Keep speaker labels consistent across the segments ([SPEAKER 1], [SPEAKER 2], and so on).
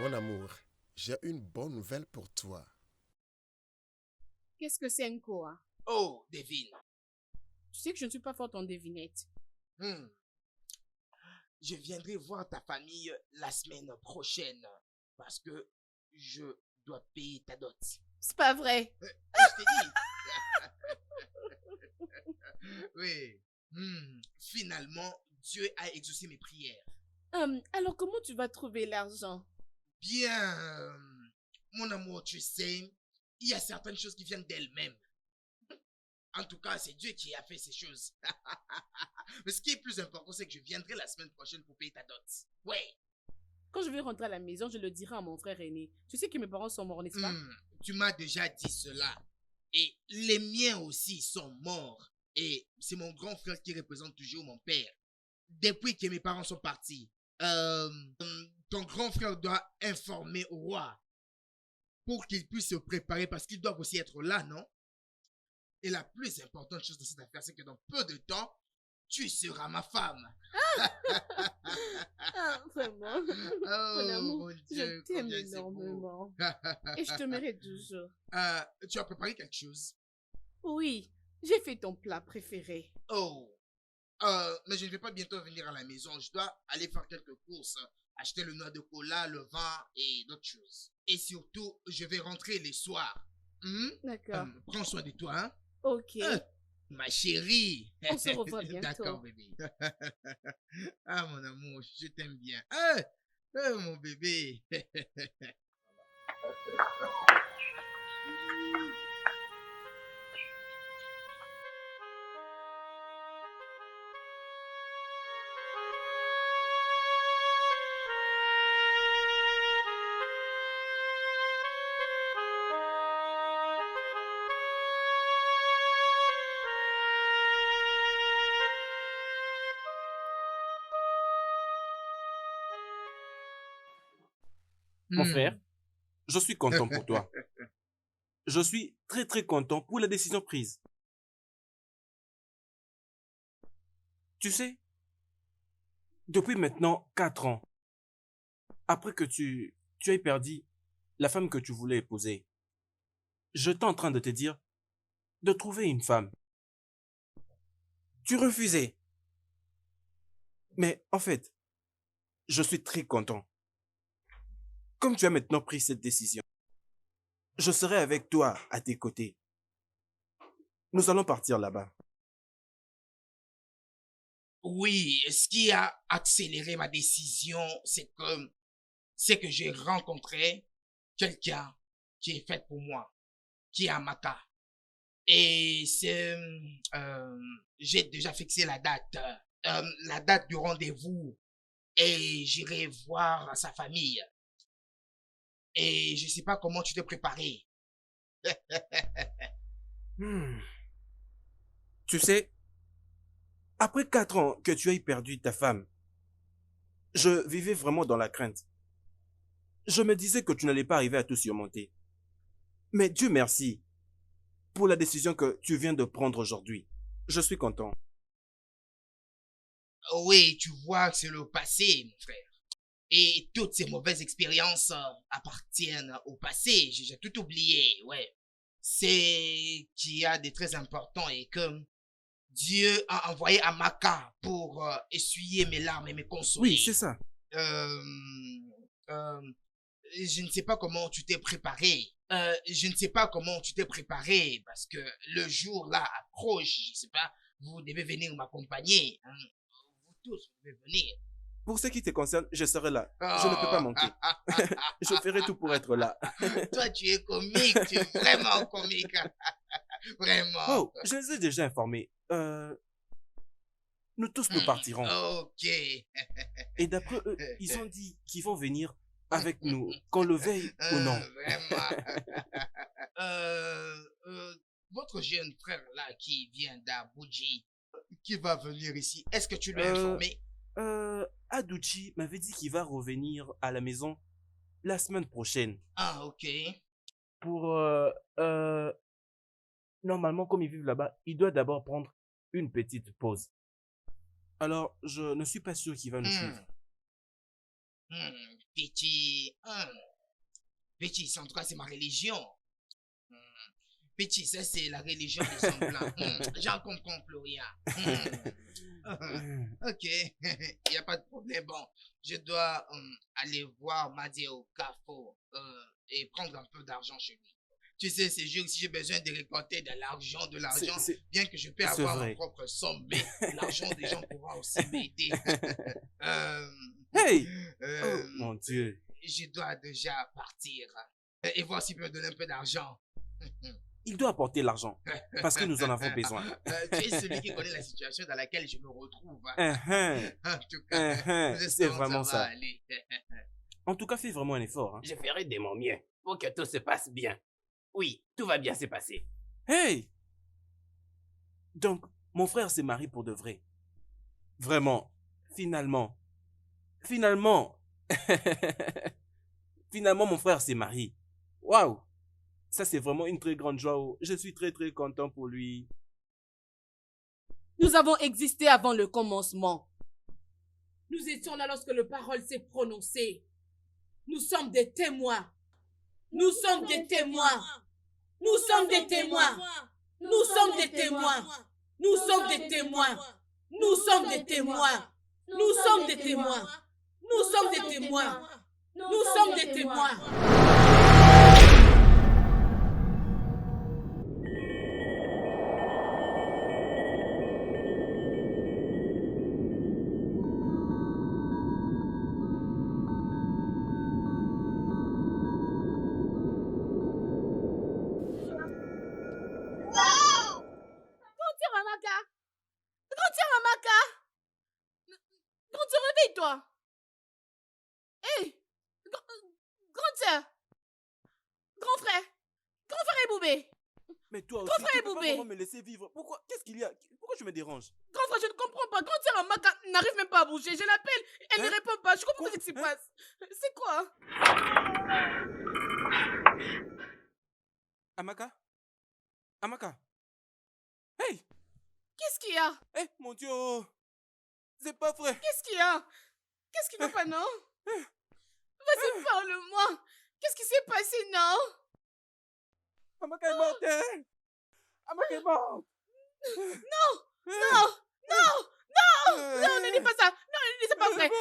[SPEAKER 1] Mon amour, j'ai une bonne nouvelle pour toi.
[SPEAKER 2] Qu'est-ce que c'est Nkoa?
[SPEAKER 3] Oh, devine.
[SPEAKER 2] Tu sais que je ne suis pas forte en devinette.
[SPEAKER 3] Hmm. Je viendrai voir ta famille la semaine prochaine parce que je dois payer ta dot.
[SPEAKER 2] C'est pas vrai.
[SPEAKER 3] Je t'ai dit. Oui. Finalement, Dieu a exaucé mes prières.
[SPEAKER 2] Alors comment tu vas trouver l'argent?
[SPEAKER 3] Bien, mon amour, tu sais, il y a certaines choses qui viennent d'elles-mêmes. En tout cas, c'est Dieu qui a fait ces choses. Mais ce qui est plus important, c'est que je viendrai la semaine prochaine pour payer ta dot. Ouais.
[SPEAKER 2] Quand je vais rentrer à la maison, je le dirai à mon frère aîné. Tu sais que mes parents sont morts, n'est-ce pas?
[SPEAKER 3] Tu m'as déjà dit cela. Et les miens aussi sont morts. Et c'est mon grand frère qui représente toujours mon père. Depuis que mes parents sont partis, ton grand frère doit informer au roi pour qu'il puisse se préparer parce qu'ils doivent aussi être là, non? Et la plus importante chose de cette affaire, c'est que dans peu de temps, tu seras ma femme.
[SPEAKER 2] Ah, vraiment. Mon amour,
[SPEAKER 3] mon Dieu,
[SPEAKER 2] je t'aime
[SPEAKER 3] combien c'est beau.
[SPEAKER 2] énormément. Et je te mérite toujours.
[SPEAKER 3] Tu as préparé quelque chose?
[SPEAKER 2] Oui, j'ai fait ton plat préféré.
[SPEAKER 3] Oh, mais je ne vais pas bientôt venir à la maison. Je dois aller faire quelques courses, acheter le noix de cola, le vin et d'autres choses. Et surtout, je vais rentrer les soirs.
[SPEAKER 2] D'accord.
[SPEAKER 3] Prends soin de toi, hein?
[SPEAKER 2] Ok.
[SPEAKER 3] Ma chérie.
[SPEAKER 2] On se revoit bientôt.
[SPEAKER 3] D'accord, bébé. Ah, mon amour, je t'aime bien. Mon bébé.
[SPEAKER 4] Mon frère, je suis content pour toi. Je suis très très content pour la décision prise. Tu sais, depuis maintenant 4 ans, après que tu aies perdu la femme que tu voulais épouser, je t'ai en train de te dire de trouver une femme. Tu refusais. Mais en fait, je suis très content. Comme tu as maintenant pris cette décision, je serai avec toi à tes côtés. Nous allons partir là-bas.
[SPEAKER 3] Oui, ce qui a accéléré ma décision, c'est que j'ai rencontré quelqu'un qui est fait pour moi, qui est à Maka. Et j'ai déjà fixé la date du rendez-vous et j'irai voir sa famille. Et je sais pas comment tu t'es préparé.
[SPEAKER 4] Tu sais, après 4 ans que tu aies perdu ta femme, je vivais vraiment dans la crainte. Je me disais que tu n'allais pas arriver à tout surmonter. Mais Dieu merci pour la décision que tu viens de prendre aujourd'hui. Je suis content.
[SPEAKER 3] Oui, tu vois, c'est le passé, mon frère. Et toutes ces mauvaises expériences appartiennent au passé. J'ai tout oublié, ouais. C'est qu'il y a des très importants et que Dieu a envoyé Amaka pour essuyer mes larmes et me consoler.
[SPEAKER 4] Oui, c'est ça.
[SPEAKER 3] Euh, euh, je ne sais pas comment tu t'es préparé. Je ne sais pas comment tu t'es préparé parce que le jour là approche. Je ne sais pas, vous devez venir m'accompagner, hein. Vous tous vous devez venir.
[SPEAKER 4] Pour ce qui te concerne, je serai là. Je ne peux pas manquer. Je ferai tout pour être là.
[SPEAKER 3] Toi, tu es comique, tu es vraiment comique. Vraiment.
[SPEAKER 4] Oh, je les ai déjà informés. Nous tous nous partirons.
[SPEAKER 3] Ok.
[SPEAKER 4] Et d'après eux, ils ont dit qu'ils vont venir avec nous, qu'on le veuille ou non.
[SPEAKER 3] Vraiment. Votre jeune frère là qui vient d'Abuja, qui va venir ici, est-ce que tu lui as informé?
[SPEAKER 4] Adouchi m'avait dit qu'il va revenir à la maison la semaine prochaine.
[SPEAKER 3] Ah, ok.
[SPEAKER 4] Pour... normalement, comme ils vivent là-bas, il doit d'abord prendre une petite pause. Alors, je ne suis pas sûr qu'il va nous suivre.
[SPEAKER 3] Petit. Petit, en tout cas, c'est ma religion. Petit, ça, c'est la religion des semblants. J'en comprends plus rien. Ok, il n'y a pas de problème. Bon, je dois aller voir Madi au Carrefour et prendre un peu d'argent chez lui. Tu sais, ces jours, si j'ai besoin de récolter de l'argent, bien que je peux avoir ma propre somme, mais l'argent des gens pourra aussi m'aider.
[SPEAKER 4] Hey! Oh, mon Dieu.
[SPEAKER 3] Je dois déjà partir et voir s'il peut me donner un peu d'argent.
[SPEAKER 4] Il doit apporter l'argent parce que nous en avons besoin.
[SPEAKER 3] Tu es celui qui connaît la situation dans laquelle je me retrouve. En tout cas,
[SPEAKER 4] c'est vraiment ça.
[SPEAKER 3] Aller.
[SPEAKER 4] En tout cas, fais vraiment un effort. Hein.
[SPEAKER 5] Je ferai de mon mieux pour que tout se passe bien. Oui, tout va bien se passer.
[SPEAKER 4] Hey! Donc, mon frère s'est marié pour de vrai. Vraiment. Finalement. Finalement, mon frère s'est marié. Waouh! Ça, c'est vraiment une très grande joie. Je suis très, très content pour lui.
[SPEAKER 2] Nous avons existé avant le commencement. Nous étions là lorsque la parole s'est prononcée. Nous sommes des témoins. Nous sommes des témoins. Nous sommes des témoins. Nous sommes des témoins. Nous sommes des témoins. Nous sommes des témoins. Nous sommes des témoins. Nous sommes des témoins. Nous sommes des témoins. Réveille-toi. Hé, grande sœur, grand frère et Boubé.
[SPEAKER 4] Mais toi aussi,
[SPEAKER 2] Grand frère
[SPEAKER 4] tu
[SPEAKER 2] et
[SPEAKER 4] peux pas
[SPEAKER 2] Boubé.
[SPEAKER 4] vraiment me laisser vivre. Pourquoi? Qu'est-ce qu'il y a? Pourquoi tu me déranges?
[SPEAKER 2] Grand frère, je ne comprends pas. Grande sœur Amaka n'arrive même pas à bouger. Je l'appelle, elle ne répond pas. Je comprends pas ce qui se passe. C'est quoi?
[SPEAKER 4] Amaka? Amaka? Hey!
[SPEAKER 2] Qu'est-ce qu'il y a?
[SPEAKER 4] Eh, mon Dieu! C'est pas vrai!
[SPEAKER 2] Qu'est-ce qu'il y a? Qu'est-ce qui va pas, non? Vas-y, parle-moi. Qu'est-ce qui s'est passé, non?
[SPEAKER 4] Amaka est morte! Amaka est morte!
[SPEAKER 2] Non! Non! Non! Non! Non, ne dis pas ça! Non, ne dis c'est pas vrai! Ah!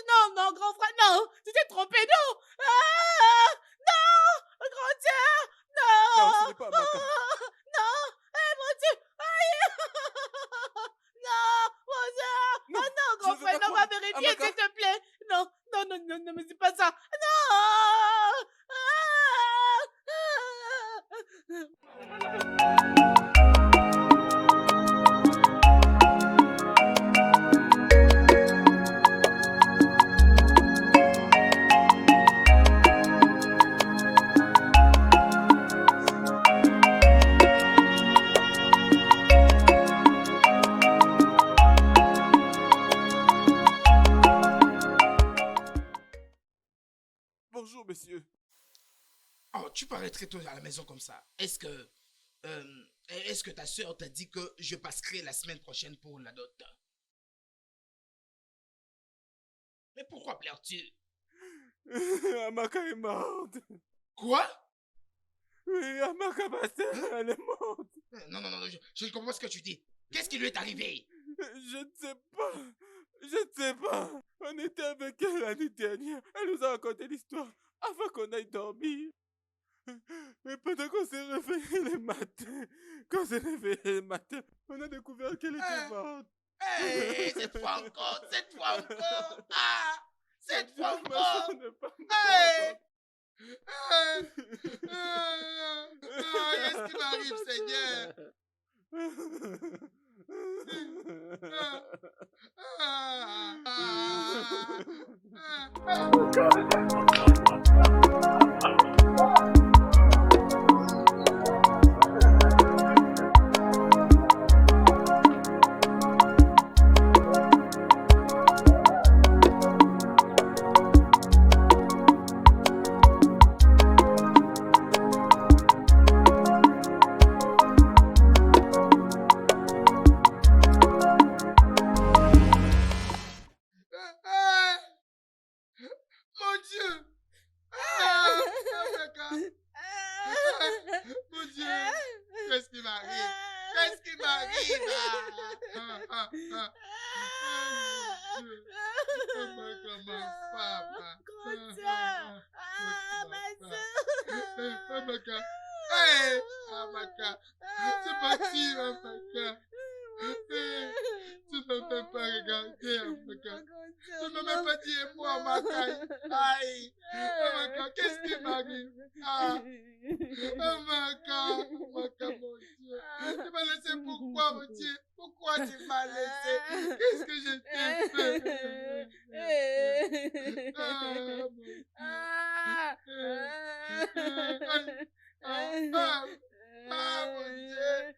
[SPEAKER 2] Non, non, grand frère, non! Tu t'es trompé, non! Ah! Non! Grand sœur! Non!
[SPEAKER 4] Non, ce n'est pas Amaka!
[SPEAKER 2] Non! Eh, mon Dieu! Aïe! Non! Mon Dieu!
[SPEAKER 4] Non,
[SPEAKER 2] Oh non, grand
[SPEAKER 4] je veux
[SPEAKER 2] frère,
[SPEAKER 4] pas
[SPEAKER 2] non, va
[SPEAKER 4] croire.
[SPEAKER 2] vérifier,
[SPEAKER 4] Amaka.
[SPEAKER 2] s'il te plaît! Non, non, non, non, non, mais c'est pas ça! Non!
[SPEAKER 4] Bonjour, monsieur.
[SPEAKER 3] Oh, tu parais très tôt à la maison comme ça. Est-ce que ta soeur t'a dit que je passerai la semaine prochaine pour la dot? Mais pourquoi pleures-tu?
[SPEAKER 4] Amaka est morte.
[SPEAKER 3] Quoi?
[SPEAKER 4] Oui, Amaka Basset, elle est morte.
[SPEAKER 3] Non, non, non, je ne comprends pas ce que tu dis. Qu'est-ce qui lui est arrivé?
[SPEAKER 4] Je ne sais pas. Je ne sais pas. On était avec elle l'année dernière. Elle nous a raconté l'histoire avant qu'on aille dormir. Mais pendant qu'on s'est réveillé le matin, on a découvert qu'elle était morte.
[SPEAKER 3] Hey, cette fois encore. Ah, cette fois
[SPEAKER 4] Ma
[SPEAKER 3] encore.
[SPEAKER 4] soeur n'est pas
[SPEAKER 3] Hey.
[SPEAKER 4] morte.
[SPEAKER 3] Qu'est-ce qui m'arrive, Seigneur? Dieu! Ah, mon Dieu! Qu'est-ce qui m'arrive? Qu'est-ce qui m'arrive? Ma femme. Hey, Amaka, c'est parti, Amaka. Tu ne me fais pas regarder, Amaka. Tu ne me fais pas dire moi, Amaka. Aïe, Amaka, qu'est-ce qui m'arrive? Ah, Amaka, Amaka, mon Dieu. Tu m'as laissé pourquoi, mon Dieu? Pourquoi tu m'as laissé? Qu'est-ce que je t'ai fait? Ah, mon Dieu.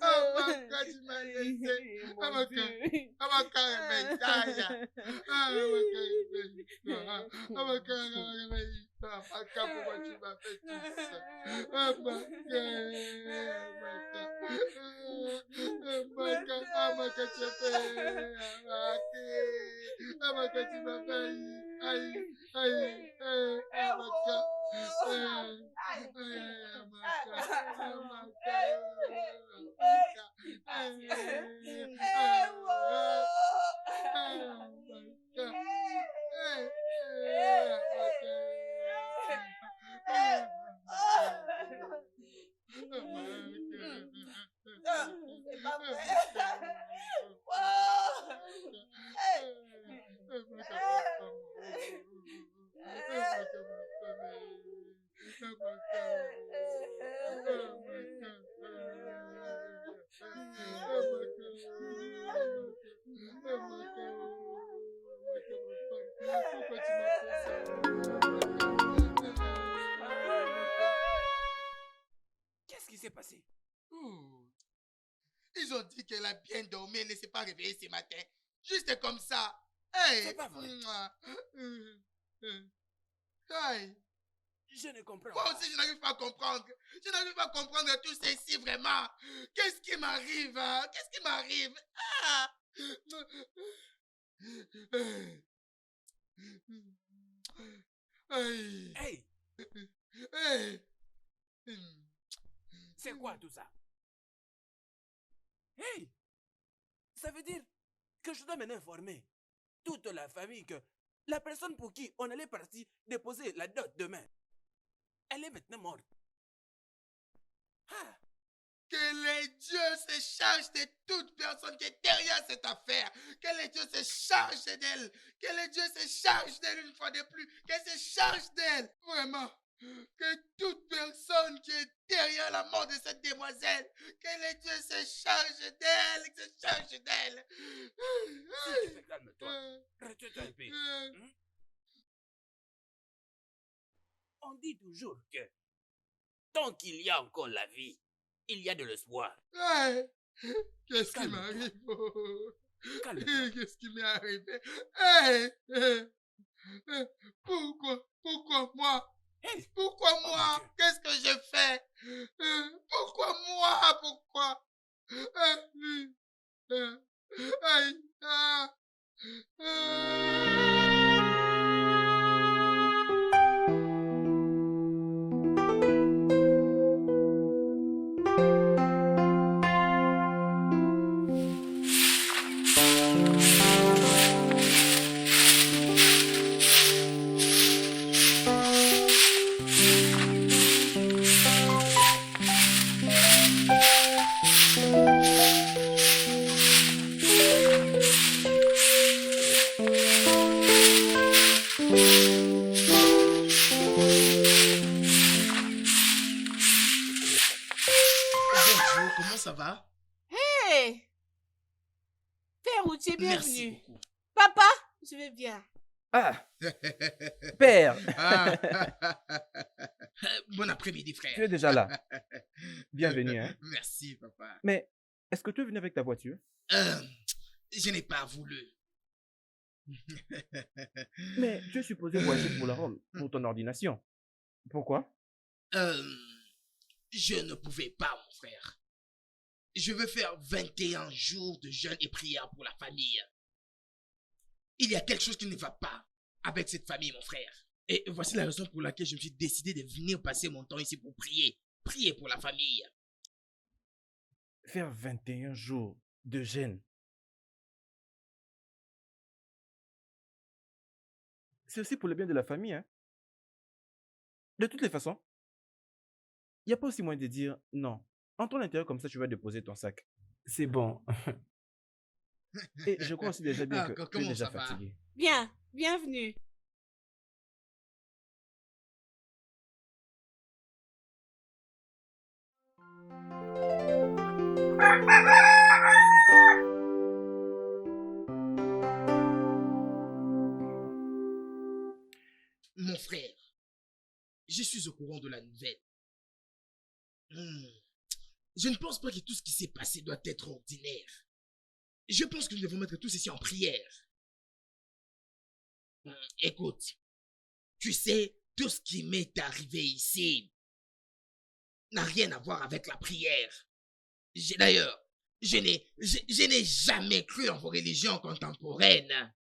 [SPEAKER 3] Amaka, tu m'as laissé. Amaka, Amaka, réveille-toi. Amaka, réveille-toi. Amaka, réveille-toi. Amaka, pourquoi tu m'as fait tout ça? Amaka, Amaka, tu as fait. Amaka, tu m'as fait. Aïe, aïe, Amaka.
[SPEAKER 5] Qu'est-ce qui s'est passé?
[SPEAKER 3] Ils ont dit qu'elle a bien dormi et ne s'est pas réveillée ce matin. Juste comme ça. Hey.
[SPEAKER 5] C'est pas vrai.
[SPEAKER 3] Hey.
[SPEAKER 5] Je ne comprends
[SPEAKER 3] Moi
[SPEAKER 5] pas.
[SPEAKER 3] aussi, je n'arrive pas à comprendre. Je n'arrive pas à comprendre tout ceci vraiment. Qu'est-ce qui m'arrive? Hein? Qu'est-ce qui m'arrive? Ah. Hey.
[SPEAKER 5] Hey,
[SPEAKER 3] Hey.
[SPEAKER 5] c'est quoi tout ça? Hey, ça veut dire que je dois maintenant informer toute la famille que la personne pour qui on allait partir déposer la dot demain, elle est maintenant morte. Ah,
[SPEAKER 3] Que les dieux se chargent de toute personne qui est derrière cette affaire. Que les dieux se chargent d'elle. Que les dieux se chargent d'elle une fois de plus. Qu'elle se charge d'elle. Vraiment. Que toute personne qui est derrière la mort de cette demoiselle, que les dieux se chargent d'elle. Se chargent d'elle.
[SPEAKER 5] s'il te plaît, calme-toi. Retiens-toi un peu. On dit toujours que tant qu'il y a encore la vie, il y a de l'espoir.
[SPEAKER 3] Hey, qu'est-ce qui
[SPEAKER 5] Calme-toi.
[SPEAKER 3] m'arrive?
[SPEAKER 5] Calme-toi.
[SPEAKER 3] Qu'est-ce qui m'est arrivé? Hey, pourquoi moi?
[SPEAKER 5] Hey,
[SPEAKER 3] Pourquoi
[SPEAKER 5] mon
[SPEAKER 3] moi?
[SPEAKER 5] Dieu.
[SPEAKER 3] Qu'est-ce que j'ai fait? Pourquoi moi? Pourquoi? Aïe, ah, Bonjour, comment ça va?
[SPEAKER 2] Hey! Père Routier,
[SPEAKER 3] Merci
[SPEAKER 2] bienvenue.
[SPEAKER 3] beaucoup.
[SPEAKER 2] Papa, je vais bien.
[SPEAKER 4] Ah, père,
[SPEAKER 3] Ah. Bon après-midi, frère.
[SPEAKER 4] tu es déjà là. Bienvenue, hein.
[SPEAKER 3] Merci, papa.
[SPEAKER 4] Mais est-ce que tu es venu avec ta voiture?
[SPEAKER 3] Je n'ai pas voulu.
[SPEAKER 4] Mais tu es supposé voyager pour la Rome, pour ton ordination. Pourquoi?
[SPEAKER 3] Je ne pouvais pas, mon frère. Je veux faire 21 jours de jeûne et prière pour la famille. Il y a quelque chose qui ne va pas avec cette famille, mon frère. Et voici la raison pour laquelle je me suis décidé de venir passer mon temps ici pour prier. Prier pour la famille.
[SPEAKER 4] Faire 21 jours de jeûne. C'est aussi pour le bien de la famille, hein. De toutes les façons, il n'y a pas aussi moyen de dire non. Entre à l'intérieur comme ça, tu vas déposer ton sac. C'est bon. Et je crois aussi déjà bien que tu es
[SPEAKER 3] Comment
[SPEAKER 4] déjà
[SPEAKER 3] ça va?
[SPEAKER 4] fatigué.
[SPEAKER 2] Bien, bienvenue.
[SPEAKER 3] Mon frère, je suis au courant de la nouvelle. Je ne pense pas que tout ce qui s'est passé doit être ordinaire. Je pense que nous devons mettre tout ceci en prière. Écoute, tu sais, tout ce qui m'est arrivé ici n'a rien à voir avec la prière. D'ailleurs, je n'ai jamais cru en vos religions contemporaines.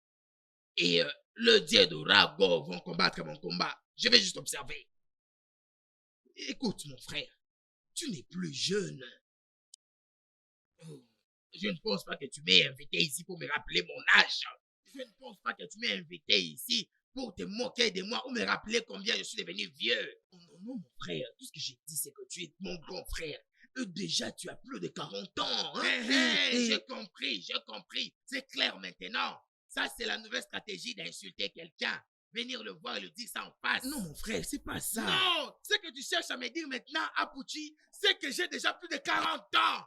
[SPEAKER 3] Et le dieu de Rago vont combattre mon combat. Je vais juste observer. Écoute, mon frère, tu n'es plus jeune. Je ne pense pas que tu m'aies invité ici pour me rappeler mon âge. Je ne pense pas que tu m'aies invité ici pour te moquer de moi ou me rappeler combien je suis devenu vieux. Non, non, mon frère, tout ce que j'ai dit, c'est que tu es mon grand frère. Déjà, tu as plus de 40 ans. Hein? J'ai compris. C'est clair maintenant. Ça, c'est la nouvelle stratégie d'insulter quelqu'un. Venir le voir et lui dire ça en face. Non, mon frère, c'est pas ça. Non, ce que tu cherches à me dire maintenant, Apuchi, c'est que j'ai déjà plus de 40 ans.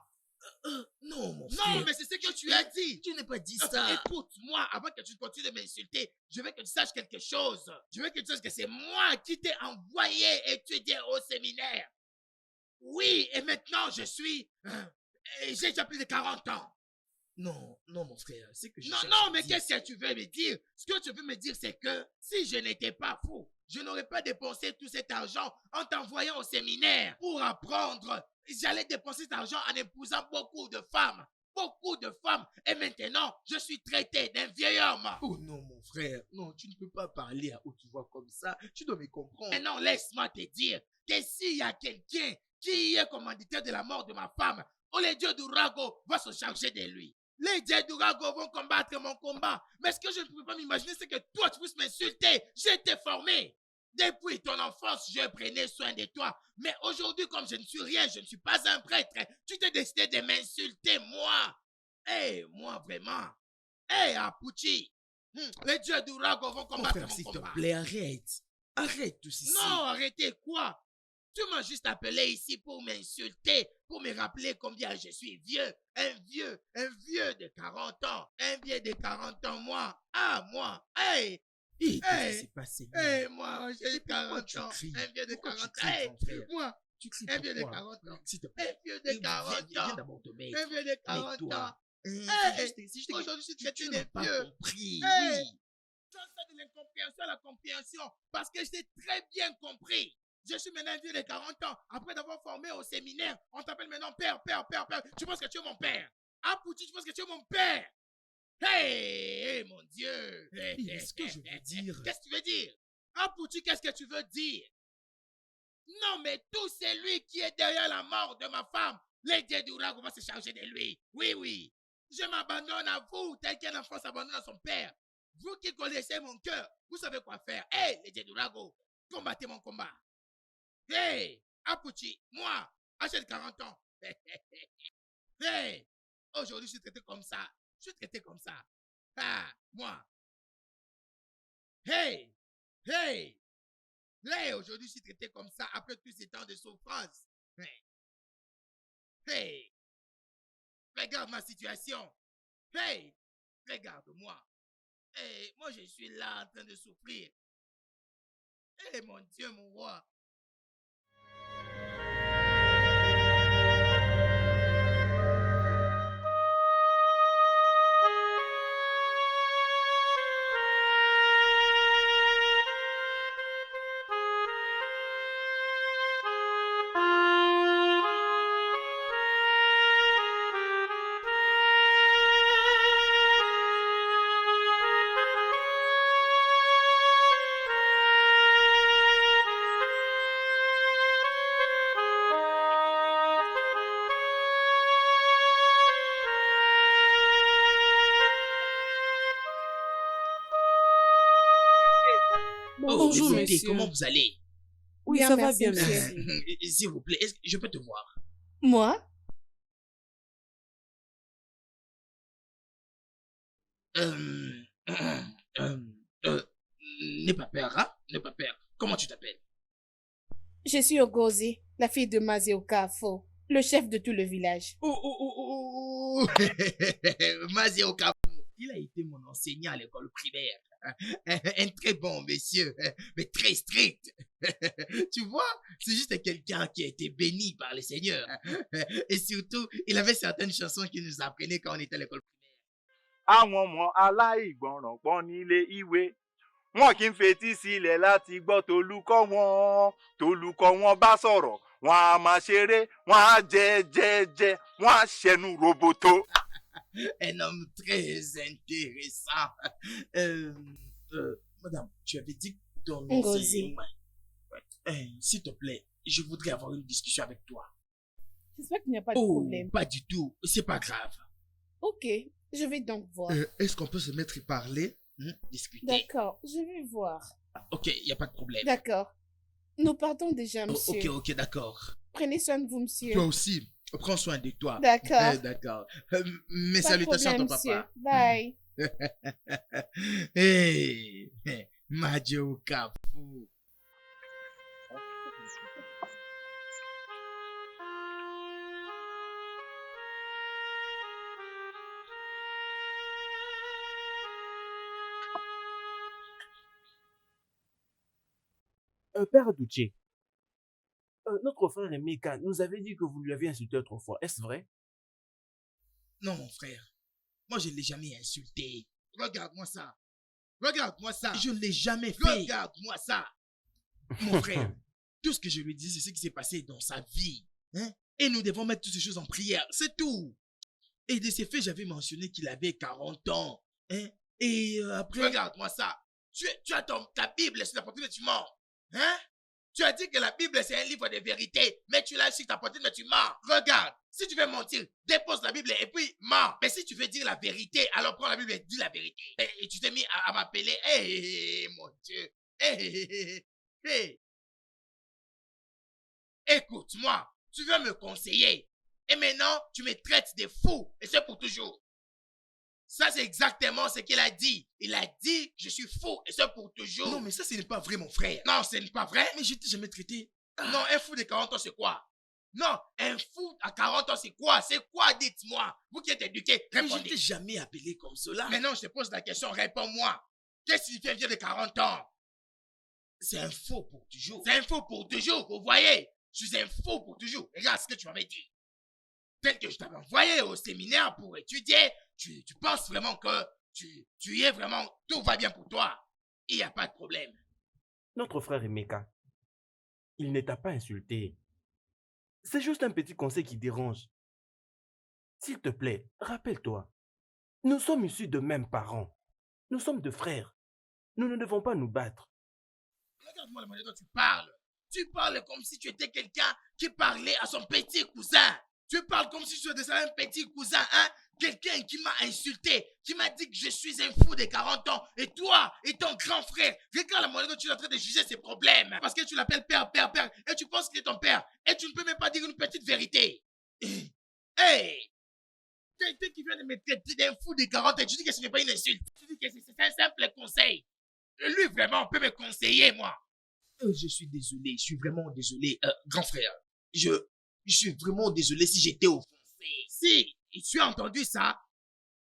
[SPEAKER 3] Non, mon frère. Non, mais c'est ce que tu as dit. Tu n'as pas dit ça. Écoute-moi, avant que tu continues de m'insulter, je veux que tu saches quelque chose. Je veux que tu saches que c'est moi qui t'ai envoyé étudier au séminaire. Oui, et maintenant je suis... j'ai déjà plus de 40 ans. Non, mon frère, c'est que je cherche à mais dire. Qu'est-ce que tu veux me dire? Ce que tu veux me dire, c'est que si je n'étais pas fou, je n'aurais pas dépensé tout cet argent en t'envoyant au séminaire pour apprendre. J'allais dépenser cet argent en épousant beaucoup de femmes. Et maintenant, je suis traité d'un vieil homme. Oh non, mon frère. Non, tu ne peux pas parler à haute voix comme ça. Tu dois me comprendre. Mais non, laisse-moi te dire que s'il y a quelqu'un qui est commanditaire de la mort de ma femme, les dieux d'Urago vont se charger de lui. Les dieux d'Urago vont combattre mon combat. Mais ce que je ne peux pas m'imaginer, c'est que toi, tu puisses m'insulter. J'ai été formé. Depuis ton enfance, je prenais soin de toi. Mais aujourd'hui, comme je ne suis rien, je ne suis pas un prêtre, tu t'es décidé de m'insulter, moi. Moi, vraiment. Apuchi. Les dieux d'Urago vont combattre mon combat. S'il te plaît, arrête. Arrête tout ceci. Non, arrêtez quoi? Tu m'as juste appelé ici pour m'insulter, pour me rappeler combien je suis vieux. Un vieux de 40 ans. Un vieux de 40 ans, moi. Moi. Qu'est-ce qui s'est passé? Moi, j'ai 40 ans. Un vieux de 40 ans. Moi, tu cries un vieux de 40 ans. S'il te plaît. Un vieux de 40 ans. Viens d'abord te mettre. Un vieux de 40 ans. Aujourd'hui, je suis traité de vieux. Compris. Oui. Tu as de l'incompréhension à la compréhension parce que j'ai très bien compris. Je suis maintenant vieux de 40 ans. Après d'avoir formé au séminaire, on t'appelle maintenant père. Tu penses que tu es mon père? Pouti, tu penses que tu es mon père? Mon Dieu. Qu'est-ce que je veux dire? Qu'est-ce que tu veux dire? Pouti, qu'est-ce que tu veux dire? Non, mais tout c'est lui qui est derrière la mort de ma femme. Les dieux d'Urago vont se charger de lui. Oui. Je m'abandonne à vous, tel qu'un enfant s'abandonne à son père. Vous qui connaissez mon cœur, vous savez quoi faire. Les dieux d'Urago, combattez mon combat. Apuchi, moi, j'ai 40 ans. Aujourd'hui, je suis traité comme ça. Moi. Aujourd'hui, je suis traité comme ça après tous ces temps de souffrance. Regarde ma situation. Regarde-moi. Moi, je suis là en train de souffrir. Mon Dieu, mon roi.
[SPEAKER 2] Bonjour,
[SPEAKER 3] écoutez,
[SPEAKER 2] monsieur.
[SPEAKER 3] comment vous allez?
[SPEAKER 2] Oui,
[SPEAKER 6] Bien,
[SPEAKER 2] ça va
[SPEAKER 6] merci,
[SPEAKER 2] bien,
[SPEAKER 6] monsieur.
[SPEAKER 2] merci.
[SPEAKER 3] S'il vous plaît, est-ce que je peux te voir?
[SPEAKER 6] Moi?
[SPEAKER 3] Euh, euh, euh, N'aie pas peur, hein? N'aie pas peur. Comment tu t'appelles?
[SPEAKER 6] Je suis Ogozi, la fille de Mazio Kafo, le chef de tout le village.
[SPEAKER 3] Oh. Mazio Kapo. Il a été mon enseignant à l'école primaire. Un très bon monsieur, mais très strict. Tu vois, c'est juste quelqu'un qui a été béni par le Seigneur. Et surtout, il avait certaines chansons qu'il nous apprenait quand on était à l'école primaire.
[SPEAKER 7] àwọn ọmọ aláìgbọràn pọ̀ nílé ìwé wọn kì í fetí sílẹ̀ láti gbọ́ tolùkọ́ wọn bá sọ̀rọ̀ wọn á máa ṣeré wọn á jẹ wọn á ṣẹnu roboto.
[SPEAKER 3] Un homme très intéressant. Madame, tu avais dit ton nom.
[SPEAKER 6] Ngozi.
[SPEAKER 3] S'il te plaît, je voudrais avoir une discussion avec toi.
[SPEAKER 6] J'espère qu'il n'y a pas de
[SPEAKER 3] Oh,
[SPEAKER 6] problème.
[SPEAKER 3] pas du tout. C'est pas grave.
[SPEAKER 6] Ok, je vais donc voir.
[SPEAKER 1] Est-ce qu'on peut se mettre et parler?
[SPEAKER 3] Discuter.
[SPEAKER 6] D'accord, je vais voir.
[SPEAKER 3] Ok, il n'y a pas de problème.
[SPEAKER 6] D'accord. Nous partons déjà,
[SPEAKER 3] Oh,
[SPEAKER 6] monsieur.
[SPEAKER 3] ok, d'accord.
[SPEAKER 6] Prenez soin de vous, monsieur.
[SPEAKER 1] Toi aussi.
[SPEAKER 3] Prends soin de toi.
[SPEAKER 6] D'accord.
[SPEAKER 3] D'accord. Mes
[SPEAKER 6] Pas de
[SPEAKER 3] salutations à ton
[SPEAKER 6] problème,
[SPEAKER 3] papa.
[SPEAKER 6] monsieur. Bye.
[SPEAKER 3] Hey, Majo Kafu.
[SPEAKER 5] Père Adouché, notre frère Emeka nous avait dit que vous lui aviez insulté autrefois. Est-ce vrai?
[SPEAKER 3] Non, mon frère. Moi, je ne l'ai jamais insulté. Regarde-moi ça. Regarde-moi ça. Je ne l'ai jamais fait. Regarde-moi ça. Mon frère, tout ce que je lui dis, c'est ce qui s'est passé dans sa vie. Hein? Et nous devons mettre toutes ces choses en prière. C'est tout. Et de ces faits, j'avais mentionné qu'il avait 40 ans. Hein? Et après... Regarde-moi ça. Tu as ta Bible sur la poitrine et tu mens. Hein? Tu as dit que la Bible, c'est un livre de vérité, mais tu l'as sur ta poitrine, mais tu mens. Regarde, si tu veux mentir, dépose la Bible et puis mens. Mais si tu veux dire la vérité, alors prends la Bible et dis la vérité. Et tu t'es mis à m'appeler. Hé, mon Dieu. Hé. Écoute-moi, tu veux me conseiller. Et maintenant, tu me traites de fou. Et c'est pour toujours. Ça, c'est exactement ce qu'il a dit. Il a dit, je suis fou et c'est pour toujours. Non, mais ça, ce n'est pas vrai, mon frère. Non, ce n'est pas vrai. Mais je t'ai jamais traité. Non, un fou de 40 ans, c'est quoi? Non, un fou à 40 ans, c'est quoi? C'est quoi, dites-moi? Vous qui êtes éduqué, répondez. Mais je t'ai jamais appelé comme cela. Mais non, je te pose la question, réponds-moi. Qu'est-ce qui fait vieux de 40 ans? C'est un faux pour toujours. C'est un faux pour toujours, vous voyez? Je suis un faux pour toujours. Regarde ce que tu m'avais dit. Tel que je t'avais envoyé au séminaire pour étudier, tu penses vraiment que tu y es vraiment, tout va bien pour toi. Il n'y a pas de problème.
[SPEAKER 5] Notre frère Emeka, il ne t'a pas insulté. C'est juste un petit conseil qui dérange. S'il te plaît, rappelle-toi. Nous sommes issus de mêmes parents. Nous sommes de frères. Nous ne devons pas nous battre.
[SPEAKER 3] Regarde-moi la manière dont tu parles. Tu parles comme si tu étais quelqu'un qui parlait à son petit cousin. Tu parles comme si tu étais un petit cousin, hein? Quelqu'un qui m'a insulté, qui m'a dit que je suis un fou de 40 ans. Et toi, et ton grand frère, regarde la manière dont tu es en train de juger ses problèmes. Parce que tu l'appelles père, et tu penses qu'il est ton père. Et tu ne peux même pas dire une petite vérité. Hey! Quelqu'un qui vient de me traiter d'un fou de 40 ans, tu dis que ce n'est pas une insulte. Tu dis que c'est un simple conseil. Lui, vraiment, peut me conseiller, moi. Je suis désolé, je suis vraiment désolé. Grand frère, je suis vraiment désolé si j'étais offensé. Si tu as entendu ça,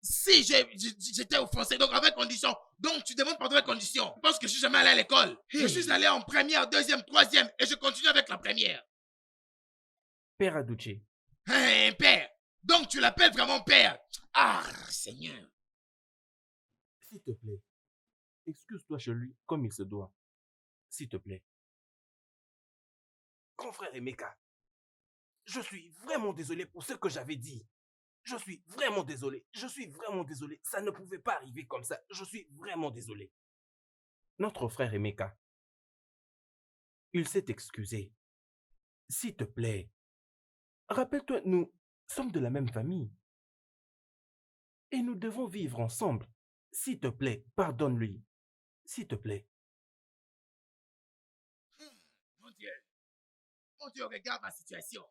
[SPEAKER 3] si j'étais offensé, donc avec condition. Donc tu demandes pardon avec condition. Parce que je suis jamais allé à l'école. Je suis allé en première, deuxième, troisième, et je continue avec la première.
[SPEAKER 5] Père Adouché.
[SPEAKER 3] Hein, père. Donc tu l'appelles vraiment père. Ah, Seigneur.
[SPEAKER 5] S'il te plaît, excuse-toi chez lui comme il se doit. S'il te plaît. Grand frère Emeka, je suis vraiment désolé pour ce que j'avais dit. Je suis vraiment désolé. Je suis vraiment désolé. Ça ne pouvait pas arriver comme ça. Je suis vraiment désolé. Notre frère Emeka, il s'est excusé. S'il te plaît, rappelle-toi, nous sommes de la même famille. Et nous devons vivre ensemble. S'il te plaît, pardonne-lui. S'il te plaît.
[SPEAKER 3] mon Dieu, regarde ma situation.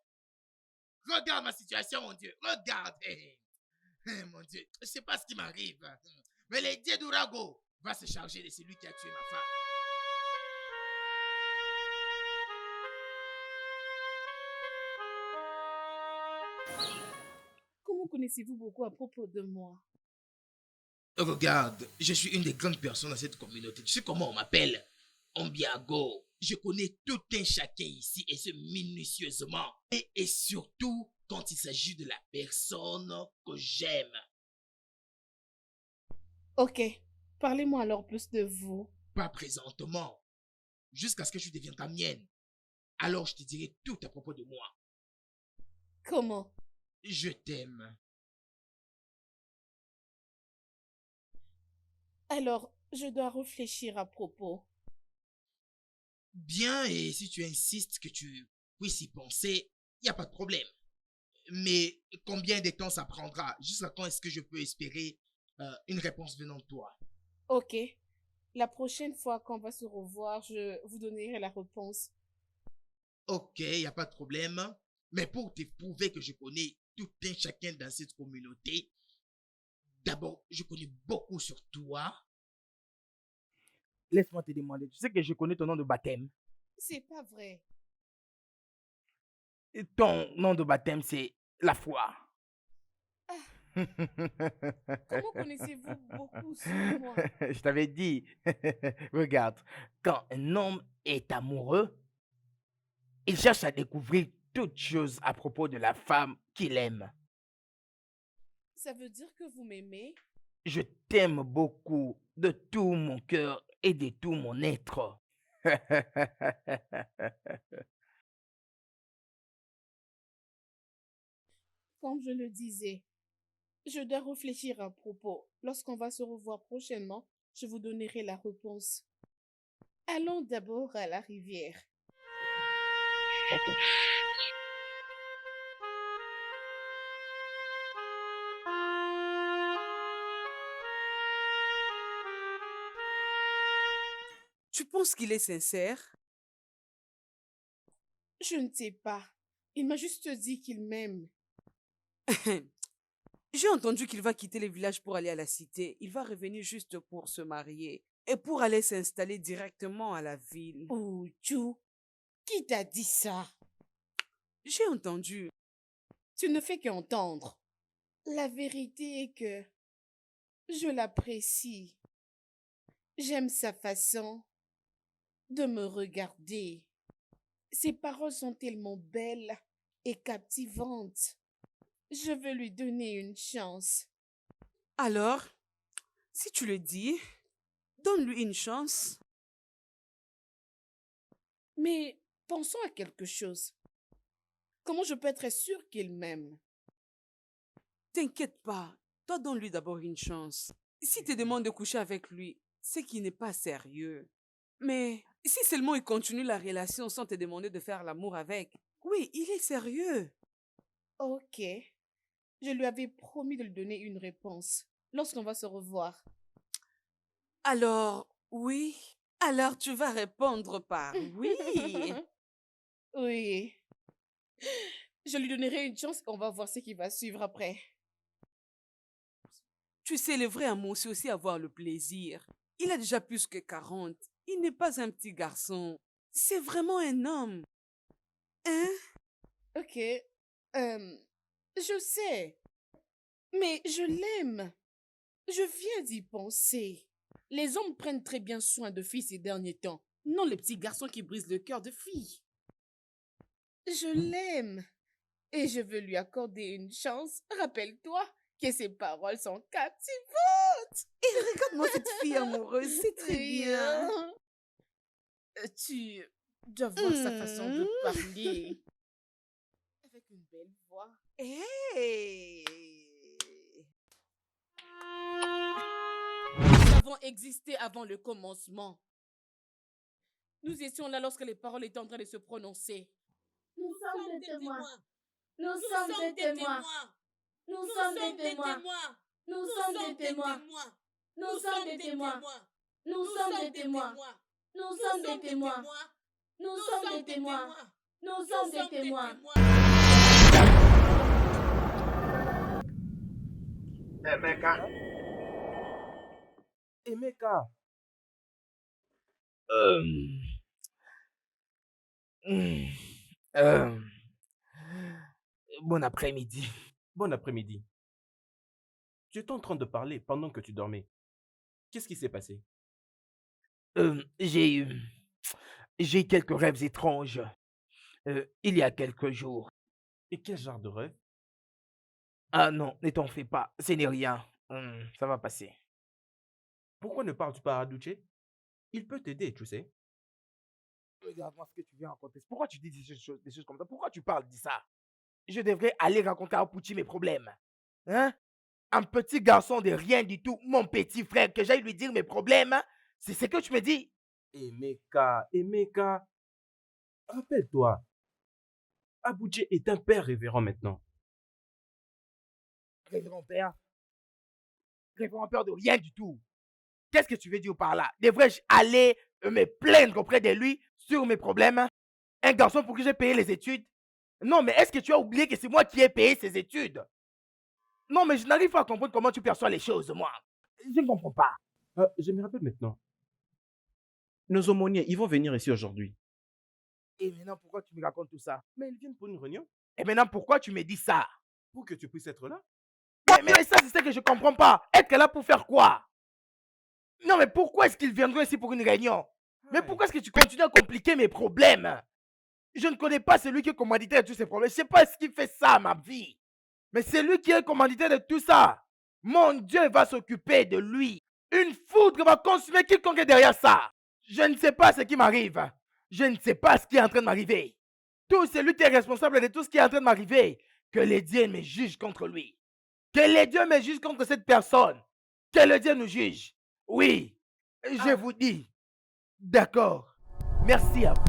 [SPEAKER 3] Regarde ma situation, mon Dieu. Regarde. Mon Dieu, je ne sais pas ce qui m'arrive. Mais les dieux d'Urago va se charger de celui qui a tué ma femme.
[SPEAKER 6] Comment connaissez-vous beaucoup à propos de moi?
[SPEAKER 3] Regarde, je suis une des grandes personnes dans cette communauté. Tu sais comment on m'appelle? Ombiago. Je connais tout un chacun ici et ce minutieusement. Et surtout quand il s'agit de la personne que j'aime.
[SPEAKER 6] Ok, parlez-moi alors plus de vous.
[SPEAKER 3] Pas présentement. Jusqu'à ce que tu deviennes ta mienne. Alors je te dirai tout à propos de moi.
[SPEAKER 6] Comment?
[SPEAKER 3] Je t'aime.
[SPEAKER 6] Alors, je dois réfléchir à propos.
[SPEAKER 3] Bien, et si tu insistes que tu puisses y penser, il n'y a pas de problème. Mais combien de temps ça prendra? Jusqu'à quand est-ce que je peux espérer une réponse venant de toi?
[SPEAKER 6] Ok, la prochaine fois qu'on va se revoir, je vous donnerai la réponse.
[SPEAKER 3] Ok, il n'y a pas de problème. Mais pour te prouver que je connais tout un chacun dans cette communauté, d'abord, je connais beaucoup sur toi.
[SPEAKER 7] Laisse-moi te demander, tu sais que je connais ton nom de baptême.
[SPEAKER 6] C'est pas vrai.
[SPEAKER 7] Et ton nom de baptême, c'est la foi.
[SPEAKER 6] Comment connaissez-vous beaucoup sur moi?
[SPEAKER 7] Je t'avais dit, regarde, quand un homme est amoureux, il cherche à découvrir toutes choses à propos de la femme qu'il aime.
[SPEAKER 6] Ça veut dire que vous m'aimez?
[SPEAKER 7] Je t'aime beaucoup de tout mon cœur et de tout mon être.
[SPEAKER 6] Comme je le disais, je dois réfléchir à propos. Lorsqu'on va se revoir prochainement, je vous donnerai la réponse. Allons d'abord à la rivière.
[SPEAKER 2] Tu penses qu'il est sincère?
[SPEAKER 6] Je ne sais pas. Il m'a juste dit qu'il m'aime.
[SPEAKER 2] J'ai entendu qu'il va quitter le village pour aller à la cité. Il va revenir juste pour se marier et pour aller s'installer directement à la ville.
[SPEAKER 6] Oh, Chou, qui t'a dit ça?
[SPEAKER 2] J'ai entendu.
[SPEAKER 6] Tu ne fais qu'entendre. La vérité est que je l'apprécie. J'aime sa façon de me regarder. Ses paroles sont tellement belles et captivantes. Je veux lui donner une chance.
[SPEAKER 2] Alors, si tu le dis, donne-lui une chance.
[SPEAKER 6] Mais pensons à quelque chose. Comment je peux être sûre qu'il m'aime?
[SPEAKER 2] T'inquiète pas, toi donne-lui d'abord une chance. S'il te demande de coucher avec lui, c'est qu'il n'est pas sérieux. Mais si seulement il continue la relation sans te demander de faire l'amour avec, oui, il est sérieux.
[SPEAKER 6] Ok. Je lui avais promis de lui donner une réponse lorsqu'on va se revoir.
[SPEAKER 2] Alors, oui. Alors tu vas répondre par oui.
[SPEAKER 6] Oui. Je lui donnerai une chance et on va voir ce qui va suivre après.
[SPEAKER 2] Tu sais, le vrai amour, c'est aussi avoir le plaisir. Il a déjà plus que 40. Il n'est pas un petit garçon. C'est vraiment un homme. Hein?
[SPEAKER 6] Ok. Je sais. Mais je l'aime. Je viens d'y penser. Les hommes prennent très bien soin de filles ces derniers temps. Non les petits garçons qui brisent le cœur de filles. Je l'aime. Et je veux lui accorder une chance. Rappelle-toi que ses paroles sont captivantes.
[SPEAKER 2] Et regarde-moi cette fille amoureuse, c'est très bien.
[SPEAKER 6] Tu dois voir sa façon de parler. Avec une belle voix.
[SPEAKER 2] Hey!
[SPEAKER 6] Nous avons existé avant le commencement. Nous étions là lorsque les paroles étaient en train de se prononcer.
[SPEAKER 8] Nous sommes des témoins. Nous sommes des témoins. Nous sommes des témoins. Nous sommes des témoins. Nous sommes des témoins. Nous sommes des témoins. Nous sommes des témoins. Nous sommes des témoins. Nous sommes des témoins.
[SPEAKER 5] Emeka.
[SPEAKER 7] Euh, hmm, euh, bon après-midi.
[SPEAKER 4] Bon après-midi. Tu étais en train de parler pendant que tu dormais. Qu'est-ce qui s'est passé?
[SPEAKER 7] J'ai eu quelques rêves étranges il y a quelques jours.
[SPEAKER 4] Et quel genre de rêve?
[SPEAKER 7] Ah non, ne t'en fais pas, ce n'est rien. Ça va passer.
[SPEAKER 4] Pourquoi ne parles-tu pas à Aduche? Il peut t'aider, tu sais.
[SPEAKER 7] Regarde-moi ce que tu viens raconter. Pourquoi tu dis des choses comme ça? Pourquoi tu parles de ça? Je devrais aller raconter à Pucci mes problèmes. Hein? Un petit garçon de rien du tout, mon petit frère, que j'aille lui dire mes problèmes, hein? C'est ce que tu me dis?
[SPEAKER 4] Emeka, rappelle-toi, Abuche est un père révérend maintenant.
[SPEAKER 7] Révérend père? Révérend père de rien du tout. Qu'est-ce que tu veux dire par là? Devrais-je aller me plaindre auprès de lui sur mes problèmes? Un garçon pour qui j'ai payé les études? Non, mais est-ce que tu as oublié que c'est moi qui ai payé ses études? Non, mais je n'arrive pas à comprendre comment tu perçois les choses, moi. Je ne comprends pas.
[SPEAKER 4] Je me rappelle maintenant. Nos aumôniers, ils vont venir ici aujourd'hui.
[SPEAKER 7] Et maintenant, pourquoi tu me racontes tout ça?
[SPEAKER 4] Mais ils viennent pour une réunion.
[SPEAKER 7] Et maintenant, pourquoi tu me dis ça?
[SPEAKER 4] Pour que tu puisses être là.
[SPEAKER 7] Mais ça, c'est ce que je comprends pas. Être là pour faire quoi? Non, mais pourquoi est-ce qu'ils viendront ici pour une réunion? Mais pourquoi est-ce que tu continues à compliquer mes problèmes? Je ne connais pas celui qui est commanditaire de tous ces problèmes. Je ne sais pas ce qui fait ça, ma vie. Mais c'est lui qui est commanditaire de tout ça. Mon Dieu va s'occuper de lui. Une foudre va consumer quiconque est derrière ça. Je ne sais pas ce qui m'arrive. Je ne sais pas ce qui est en train de m'arriver. Tout celui qui est responsable de tout ce qui est en train de m'arriver, que les dieux me jugent contre lui. Que les dieux me jugent contre cette personne. Que le Dieu nous juge. Oui, je vous dis. D'accord. Merci à vous.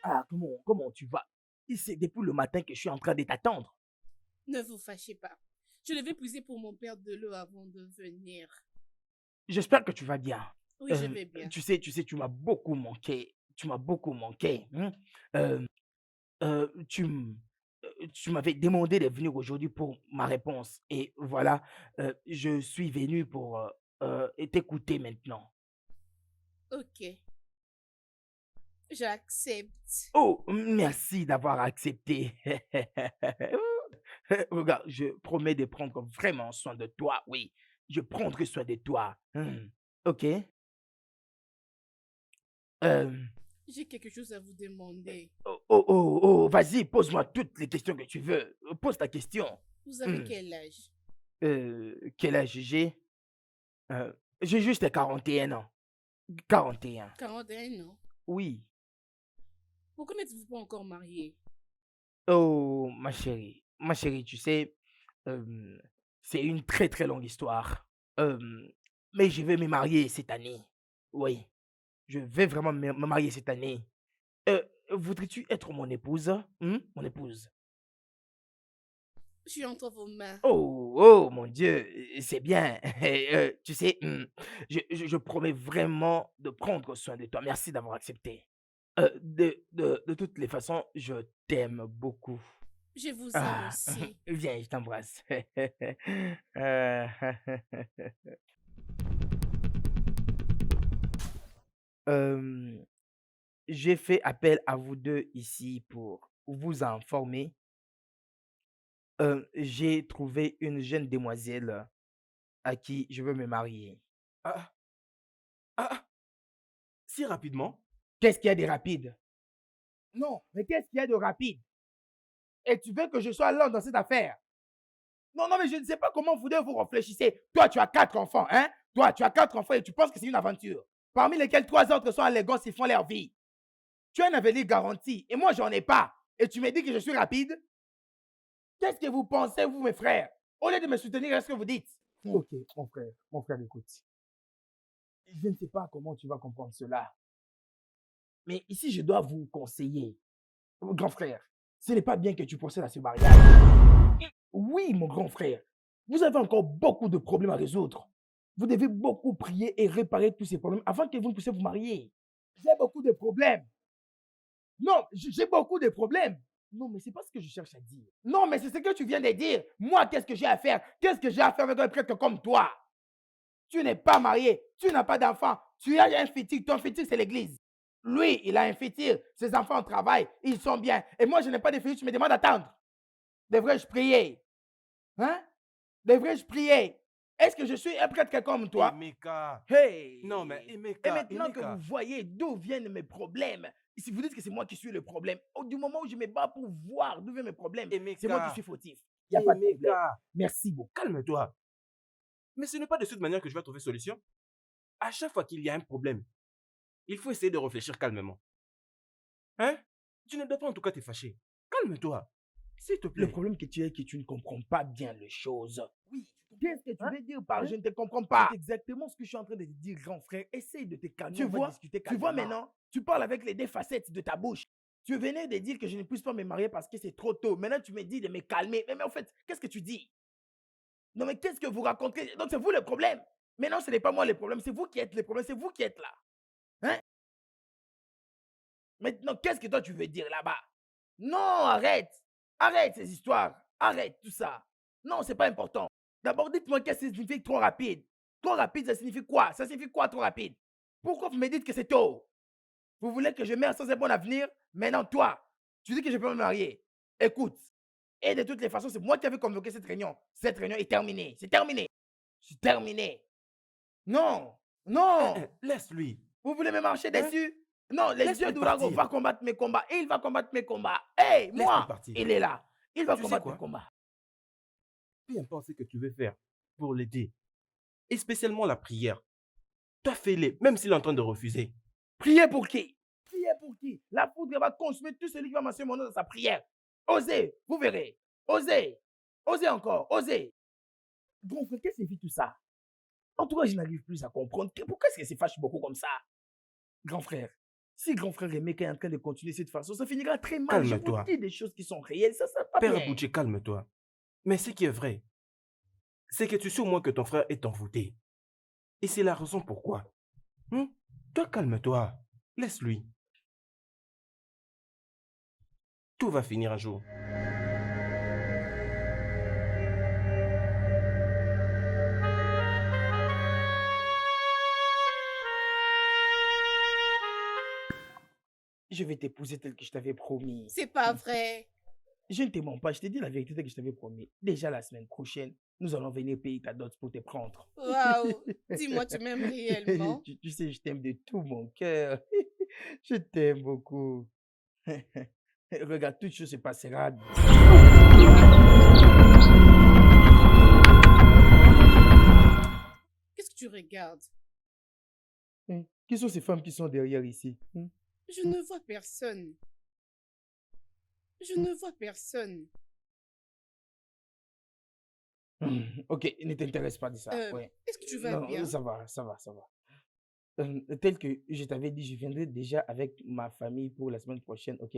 [SPEAKER 7] Ah, comment tu vas? C'est depuis le matin que je suis en train de t'attendre.
[SPEAKER 6] Ne vous fâchez pas. Je devais puiser pour mon père de l'eau avant de venir.
[SPEAKER 7] J'espère que tu vas bien.
[SPEAKER 6] Oui, je vais bien.
[SPEAKER 7] Tu sais, tu m'as beaucoup manqué. Tu m'as beaucoup manqué. Hein? Tu m'avais demandé de venir aujourd'hui pour ma réponse. Et voilà, je suis venu pour t'écouter maintenant.
[SPEAKER 6] Ok. J'accepte.
[SPEAKER 7] Oh, merci d'avoir accepté. Regarde, je promets de prendre vraiment soin de toi. Oui, je prendrai soin de toi. Ok.
[SPEAKER 6] J'ai quelque chose à vous demander.
[SPEAKER 7] Vas-y, pose-moi toutes les questions que tu veux. Pose ta question.
[SPEAKER 6] Vous avez quel âge?
[SPEAKER 7] Quel âge j'ai? J'ai juste 41 ans. 41.
[SPEAKER 6] 41 ans.
[SPEAKER 7] Oui.
[SPEAKER 6] Pourquoi n'êtes-vous pas encore marié?
[SPEAKER 7] Oh, ma chérie, tu sais, c'est une très très longue histoire. Mais je vais me marier cette année. Oui, je vais vraiment me marier cette année. Voudrais-tu être mon épouse? Mon épouse.
[SPEAKER 6] Je suis entre vos mains.
[SPEAKER 7] Oh, mon Dieu, c'est bien. Tu sais, je promets vraiment de prendre soin de toi. Merci d'avoir accepté. De toutes les façons, je t'aime beaucoup.
[SPEAKER 6] Je vous aime aussi.
[SPEAKER 7] Viens, je t'embrasse. J'ai fait appel à vous deux ici pour vous informer. J'ai trouvé une jeune demoiselle à qui je veux me marier.
[SPEAKER 4] Si rapidement?
[SPEAKER 7] Qu'est-ce qu'il y a de rapide? Non, mais qu'est-ce qu'il y a de rapide? Et tu veux que je sois lent dans cette affaire? Non, mais je ne sais pas comment vous deux vous réfléchissez. Toi, tu as 4 enfants, hein? Toi, tu as 4 enfants et tu penses que c'est une aventure. Parmi lesquels 3 autres sont allégants, ils font leur vie. Tu as un avenir garanti et moi, j'en ai pas. Et tu me dis que je suis rapide? Qu'est-ce que vous pensez, vous, mes frères? Au lieu de me soutenir, qu'est-ce que vous dites? Ok, mon frère, écoute. Je ne sais pas comment tu vas comprendre cela. Mais ici, je dois vous conseiller. Mon grand frère, ce n'est pas bien que tu procèdes à ce mariage. Oui, mon grand frère, vous avez encore beaucoup de problèmes à résoudre. Vous devez beaucoup prier et réparer tous ces problèmes avant que vous ne puissiez vous marier. J'ai beaucoup de problèmes. Non, j'ai beaucoup de problèmes. Non, mais c'est pas ce que je cherche à dire. Non, mais c'est ce que tu viens de dire. Moi, qu'est-ce que j'ai à faire? Qu'est-ce que j'ai à faire avec un prêtre comme toi? Tu n'es pas marié, tu n'as pas d'enfant, tu as un fétiche, ton fétiche c'est l'église. Lui, il a un fétiche, ses enfants travaillent, ils sont bien. Et moi, je n'ai pas de fétiche, tu me demandes d'attendre. Devrais-je prier? Hein? Devrais-je prier? Est-ce que je suis un prêtre comme toi?
[SPEAKER 5] Emeka.
[SPEAKER 7] Hey!
[SPEAKER 5] Non, mais
[SPEAKER 7] Et
[SPEAKER 5] Emeka.
[SPEAKER 7] maintenant que vous voyez d'où viennent mes problèmes, si vous dites que c'est moi qui suis le problème, du moment où je me bats pour voir d'où viennent mes problèmes, c'est moi qui suis fautif. Il n'y a pas de problème.
[SPEAKER 5] Emeka.
[SPEAKER 7] Merci beaucoup.
[SPEAKER 5] Calme-toi. Mais ce n'est pas de cette manière que je vais trouver solution. À chaque fois qu'il y a un problème, il faut essayer de réfléchir calmement. Hein? Tu ne dois pas en tout cas te fâcher. Calme-toi. S'il te plaît.
[SPEAKER 7] Le problème que tu as, c'est que tu ne comprends pas bien les choses. Oui. Qu'est-ce que tu veux dire par je ne te comprends pas? C'est exactement ce que je suis en train de te dire, grand frère. Essaye de te calmer. Tu vois maintenant, tu parles avec les deux facettes de ta bouche. Tu venais de dire que je ne puisse pas me marier parce que c'est trop tôt. Maintenant, tu me dis de me calmer. Mais en fait, qu'est-ce que tu dis? Non, mais qu'est-ce que vous racontez? Donc, c'est vous le problème. Mais non, ce n'est pas moi le problème. C'est vous qui êtes le problème. C'est vous qui êtes là. Hein? Maintenant, qu'est-ce que toi, tu veux dire là-bas? Non, arrête. Arrête ces histoires. Arrête tout ça. Non, c'est pas important. D'abord, dites-moi qu'est-ce que ça signifie trop rapide. Trop rapide, ça signifie quoi? Ça signifie quoi trop rapide? Pourquoi vous me dites que c'est tôt? Vous voulez que je meure sans un bon avenir? Maintenant, toi, tu dis que je peux me marier. Écoute. Et de toutes les façons, c'est moi qui avais convoqué cette réunion. Cette réunion est terminée. C'est terminé. C'est terminé. Non. Non.
[SPEAKER 5] Laisse-lui.
[SPEAKER 7] Vous voulez me marcher dessus? Non, les dieux d'Ourago vont combattre mes combats. Et il va combattre mes combats. Hey, moi, il est là. Il va combattre mes combats.
[SPEAKER 5] Peu importe ce que tu veux faire pour l'aider. Et spécialement la prière. Toi, fais-le, même s'il est en train de refuser.
[SPEAKER 7] Prier pour qui? Prier pour qui? La foudre va consumer tout celui qui va mentionner mon nom dans sa prière. Osez, vous verrez. Osez. Osez encore. Osez. Grand frère, qu'est-ce que c'est tout ça? En tout cas, je n'arrive plus à comprendre. Pourquoi est-ce que ça fâche beaucoup comme ça? Grand frère, si grand frère Emeka est en train de continuer de cette façon, ça finira très mal.
[SPEAKER 5] Calme-toi.
[SPEAKER 7] Je vous dis des choses qui sont réelles, ça sert pas bien.
[SPEAKER 5] Père Bouché, calme-toi. Mais ce qui est vrai, c'est que tu sais au moins que ton frère est envoûté. Et c'est la raison pourquoi. Toi, calme-toi. Laisse-lui. Tout va finir un jour.
[SPEAKER 7] Je vais t'épouser tel que je t'avais promis.
[SPEAKER 6] C'est pas vrai.
[SPEAKER 7] Je ne te mens pas, je t'ai dit la vérité tel que je t'avais promis. Déjà la semaine prochaine, nous allons venir payer ta dot pour te prendre.
[SPEAKER 6] Waouh. Dis-moi, tu m'aimes réellement?
[SPEAKER 7] Tu sais, je t'aime de tout mon cœur. Je t'aime beaucoup. Regarde, toute chose se passera.
[SPEAKER 6] Qu'est-ce que tu regardes?
[SPEAKER 7] Qui sont ces femmes qui sont derrière ici?
[SPEAKER 6] Je ne vois personne. Je ne vois personne.
[SPEAKER 7] Ok, ne t'intéresse pas de ça. Ouais.
[SPEAKER 6] Est-ce que tu vas
[SPEAKER 7] Non,
[SPEAKER 6] bien?
[SPEAKER 7] ça va. Tel que je t'avais dit, je viendrai déjà avec ma famille pour la semaine prochaine, ok?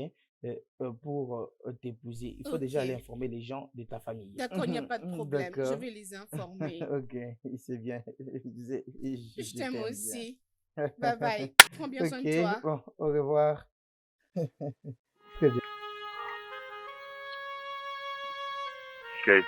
[SPEAKER 7] Pour t'épouser. Il faut déjà aller informer les gens de ta famille.
[SPEAKER 6] D'accord, il n'y a pas de problème. Je
[SPEAKER 7] D'accord.
[SPEAKER 6] vais les informer.
[SPEAKER 7] Ok, c'est bien.
[SPEAKER 6] Je t'aime
[SPEAKER 7] bien.
[SPEAKER 6] aussi. Bye bye. Prends bien soin de
[SPEAKER 7] Ok,
[SPEAKER 6] toi.
[SPEAKER 7] bon, au revoir. Très bien.
[SPEAKER 9] Ok.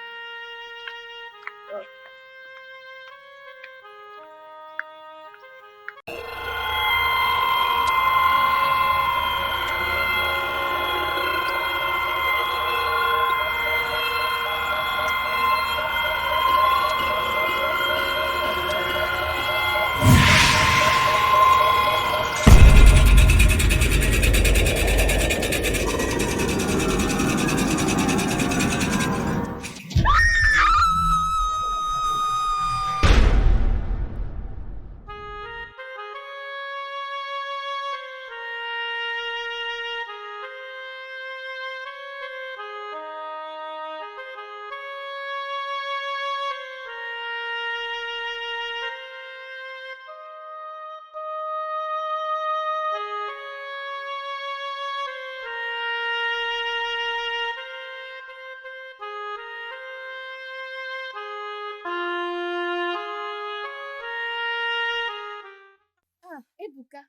[SPEAKER 6] Bianca,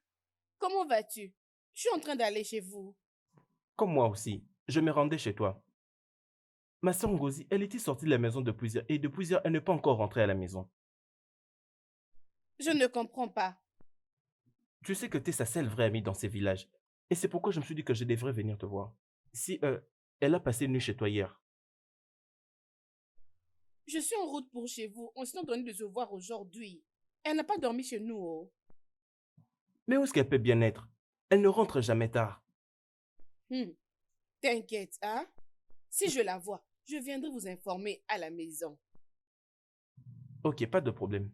[SPEAKER 6] comment vas-tu? Je suis en train d'aller chez vous.
[SPEAKER 5] Comme moi aussi, je me rendais chez toi. Ma sœur Ngozi, elle était sortie de la maison depuis hier et depuis hier, elle n'est pas encore rentrée à la maison.
[SPEAKER 6] Je ne comprends pas.
[SPEAKER 5] Tu sais que tu es sa seule vraie amie dans ces villages. Et c'est pourquoi je me suis dit que je devrais venir te voir. Si elle a passé une nuit chez toi hier.
[SPEAKER 6] Je suis en route pour chez vous. On s'est donné de se voir aujourd'hui. Elle n'a pas dormi chez nous. Oh.
[SPEAKER 5] Mais où est-ce qu'elle peut bien être? Elle ne rentre jamais tard.
[SPEAKER 6] T'inquiète, hein? Si je la vois, je viendrai vous informer à la maison.
[SPEAKER 5] Ok, pas de problème.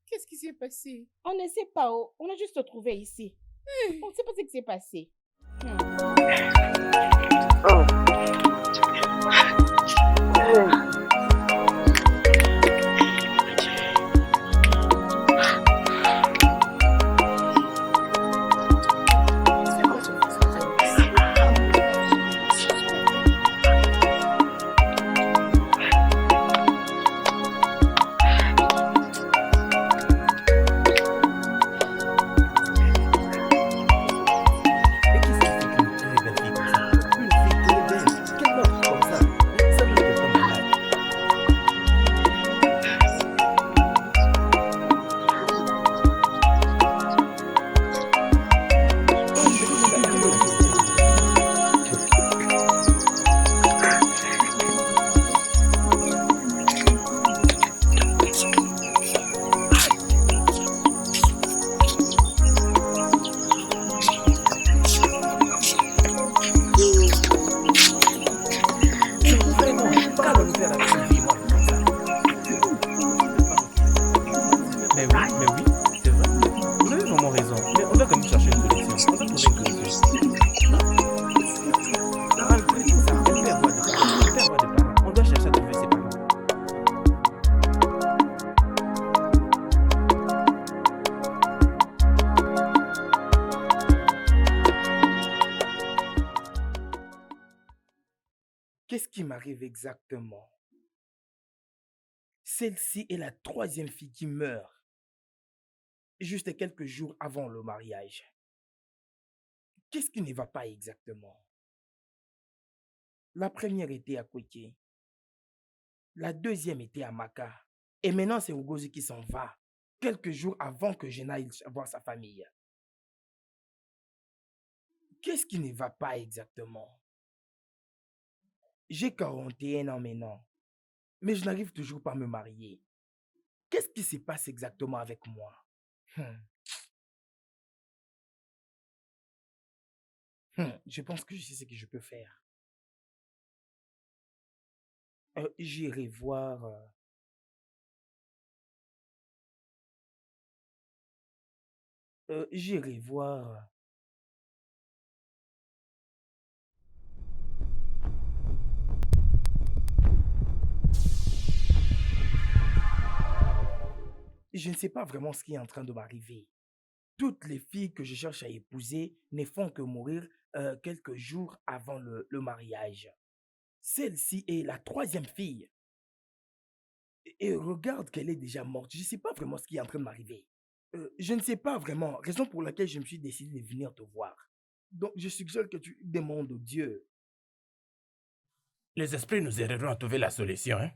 [SPEAKER 6] Qu'est-ce qui s'est passé?
[SPEAKER 2] On ne sait pas, oh. On a juste trouvé ici. On ne sait pas ce qui s'est passé.
[SPEAKER 5] Et qu'est-ce qui fait qu'une très belle fille comme ça? Une fille très belle, qu'elle meurt comme ça? Ça doit être malade. Vraiment, calme-nous faire la petite vie, moi, comme ça. Mais oui, c'est vrai. Vous avez vraiment raison. Mais on doit quand même chercher une solution. On doit trouver une solution. Malgré tout ça, elle peut avoir des parents. Elle peut avoir des parents. On doit chercher à trouver ses parents.
[SPEAKER 7] Qu'est-ce qui m'arrive exactement? Celle-ci est la troisième fille qui meurt, juste quelques jours avant le mariage. Qu'est-ce qui ne va pas exactement? La première était à Kweke, la deuxième était à Maka, et maintenant c'est Ngozi qui s'en va, quelques jours avant que je n'aille voir sa famille. Qu'est-ce qui ne va pas exactement? J'ai 41 ans maintenant, mais je n'arrive toujours pas à me marier. Qu'est-ce qui se passe exactement avec moi? Je pense que je sais ce que je peux faire. J'irai voir... j'irai voir... Je ne sais pas vraiment ce qui est en train de m'arriver. Toutes les filles que je cherche à épouser ne font que mourir quelques jours avant le mariage. Celle-ci est la troisième fille. Et regarde qu'elle est déjà morte. Je ne sais pas vraiment ce qui est en train de m'arriver. Je ne sais pas vraiment, raison pour laquelle je me suis décidé de venir te voir. Donc, je suggère que tu demandes au Dieu.
[SPEAKER 5] Les esprits nous aideront à trouver la solution, hein?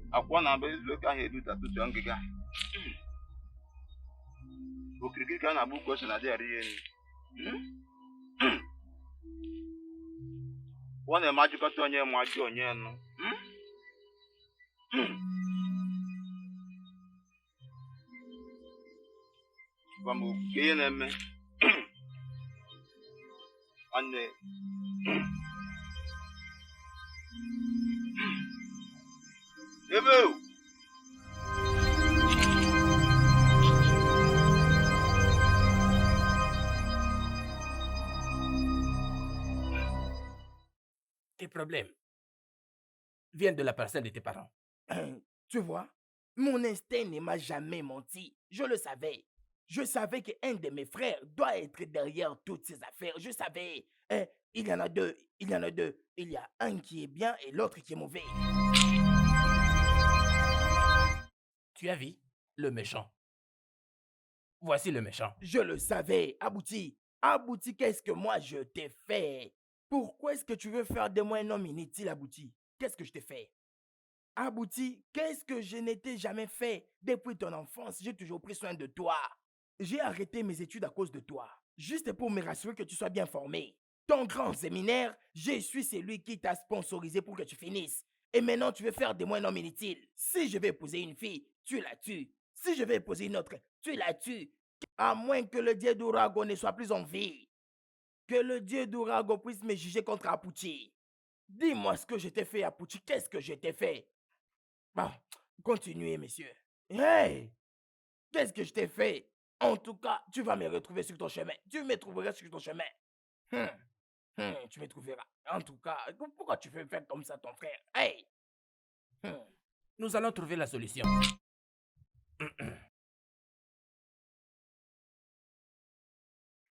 [SPEAKER 10] Akwa na be izu ka ha eduta tutu ngịga. Okirikiri ka a na-agba ukwu ose na dị eri eri. Ọ na-eme ajụkọta onye ma ajụ onye nụ. Vamos, que neme. Ande. Ebo.
[SPEAKER 5] Tes problèmes viennent de la parcelle de tes parents.
[SPEAKER 7] Tu vois, mon instinct ne m'a jamais menti. Je le savais. Je savais qu'un de mes frères doit être derrière toutes ces affaires. Je savais. Il y en a deux. Il y en a deux. Il y a un qui est bien et l'autre qui est mauvais.
[SPEAKER 5] Tu as vu le méchant. Voici le méchant.
[SPEAKER 7] Je le savais. Abouti. Abouti, qu'est-ce que moi je t'ai fait? Pourquoi est-ce que tu veux faire de moi un homme inutile, Abouti? Qu'est-ce que je t'ai fait? Abouti, qu'est-ce que je n'étais jamais fait? Depuis ton enfance, j'ai toujours pris soin de toi. J'ai arrêté mes études à cause de toi. Juste pour me rassurer que tu sois bien formé. Ton grand séminaire, je suis celui qui t'a sponsorisé pour que tu finisses. Et maintenant, tu veux faire de moi un homme inutile. Si je vais épouser une fille, tu la tues. Si je vais épouser une autre, tu la tues. À moins que le dieu d'Urago ne soit plus en vie. Que le dieu d'Urago puisse me juger contre Apuchi. Dis-moi ce que je t'ai fait, Apuchi. Qu'est-ce que je t'ai fait? Bon, continuez, messieurs. Hey! Qu'est-ce que je t'ai fait? En tout cas, tu vas me retrouver sur ton chemin. Tu me trouveras sur ton chemin. Tu me trouveras. En tout cas, pourquoi tu fais faire comme ça ton frère? Hey!
[SPEAKER 5] Nous allons trouver la solution.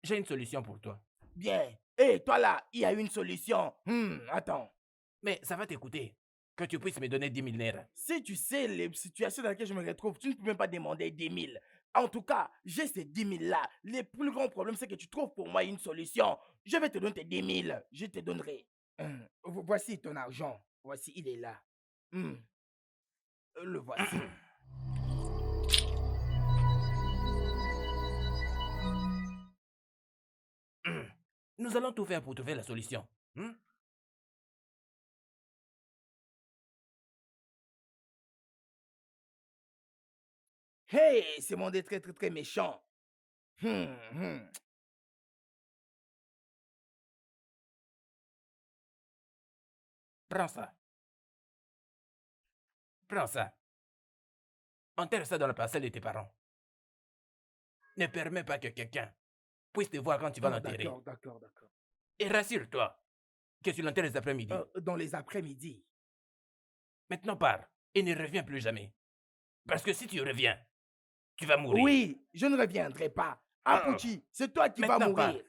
[SPEAKER 5] J'ai une solution pour toi.
[SPEAKER 7] Bien. Hé, toi là, il y a une solution. Attends.
[SPEAKER 5] Mais ça va t'écouter. Que tu puisses me donner 10 000 nerfs.
[SPEAKER 7] Si tu sais les situations dans lesquelles je me retrouve, tu ne peux même pas demander 10 000. En tout cas, j'ai ces 10 000 là. Le plus grand problème, c'est que tu trouves pour moi une solution. Je vais te donner tes 10 000. Je te donnerai. Voici ton argent. Voici, il est là. Le voici.
[SPEAKER 5] Nous allons tout faire pour trouver la solution.
[SPEAKER 7] Hey, ce monde est très, très, très méchant.
[SPEAKER 5] Prends ça. Prends ça. Enterre ça dans la parcelle de tes parents. Ne permets pas que quelqu'un puisse te voir quand tu vas l'enterrer.
[SPEAKER 7] D'accord.
[SPEAKER 5] Et rassure-toi que tu l'enterres les après-midi.
[SPEAKER 7] Dans les après-midi.
[SPEAKER 5] Maintenant pars et ne reviens plus jamais. Parce que si tu reviens, tu vas mourir.
[SPEAKER 7] Oui, je ne reviendrai pas. Apuchi, c'est toi qui vas
[SPEAKER 5] Maintenant,
[SPEAKER 7] mourir.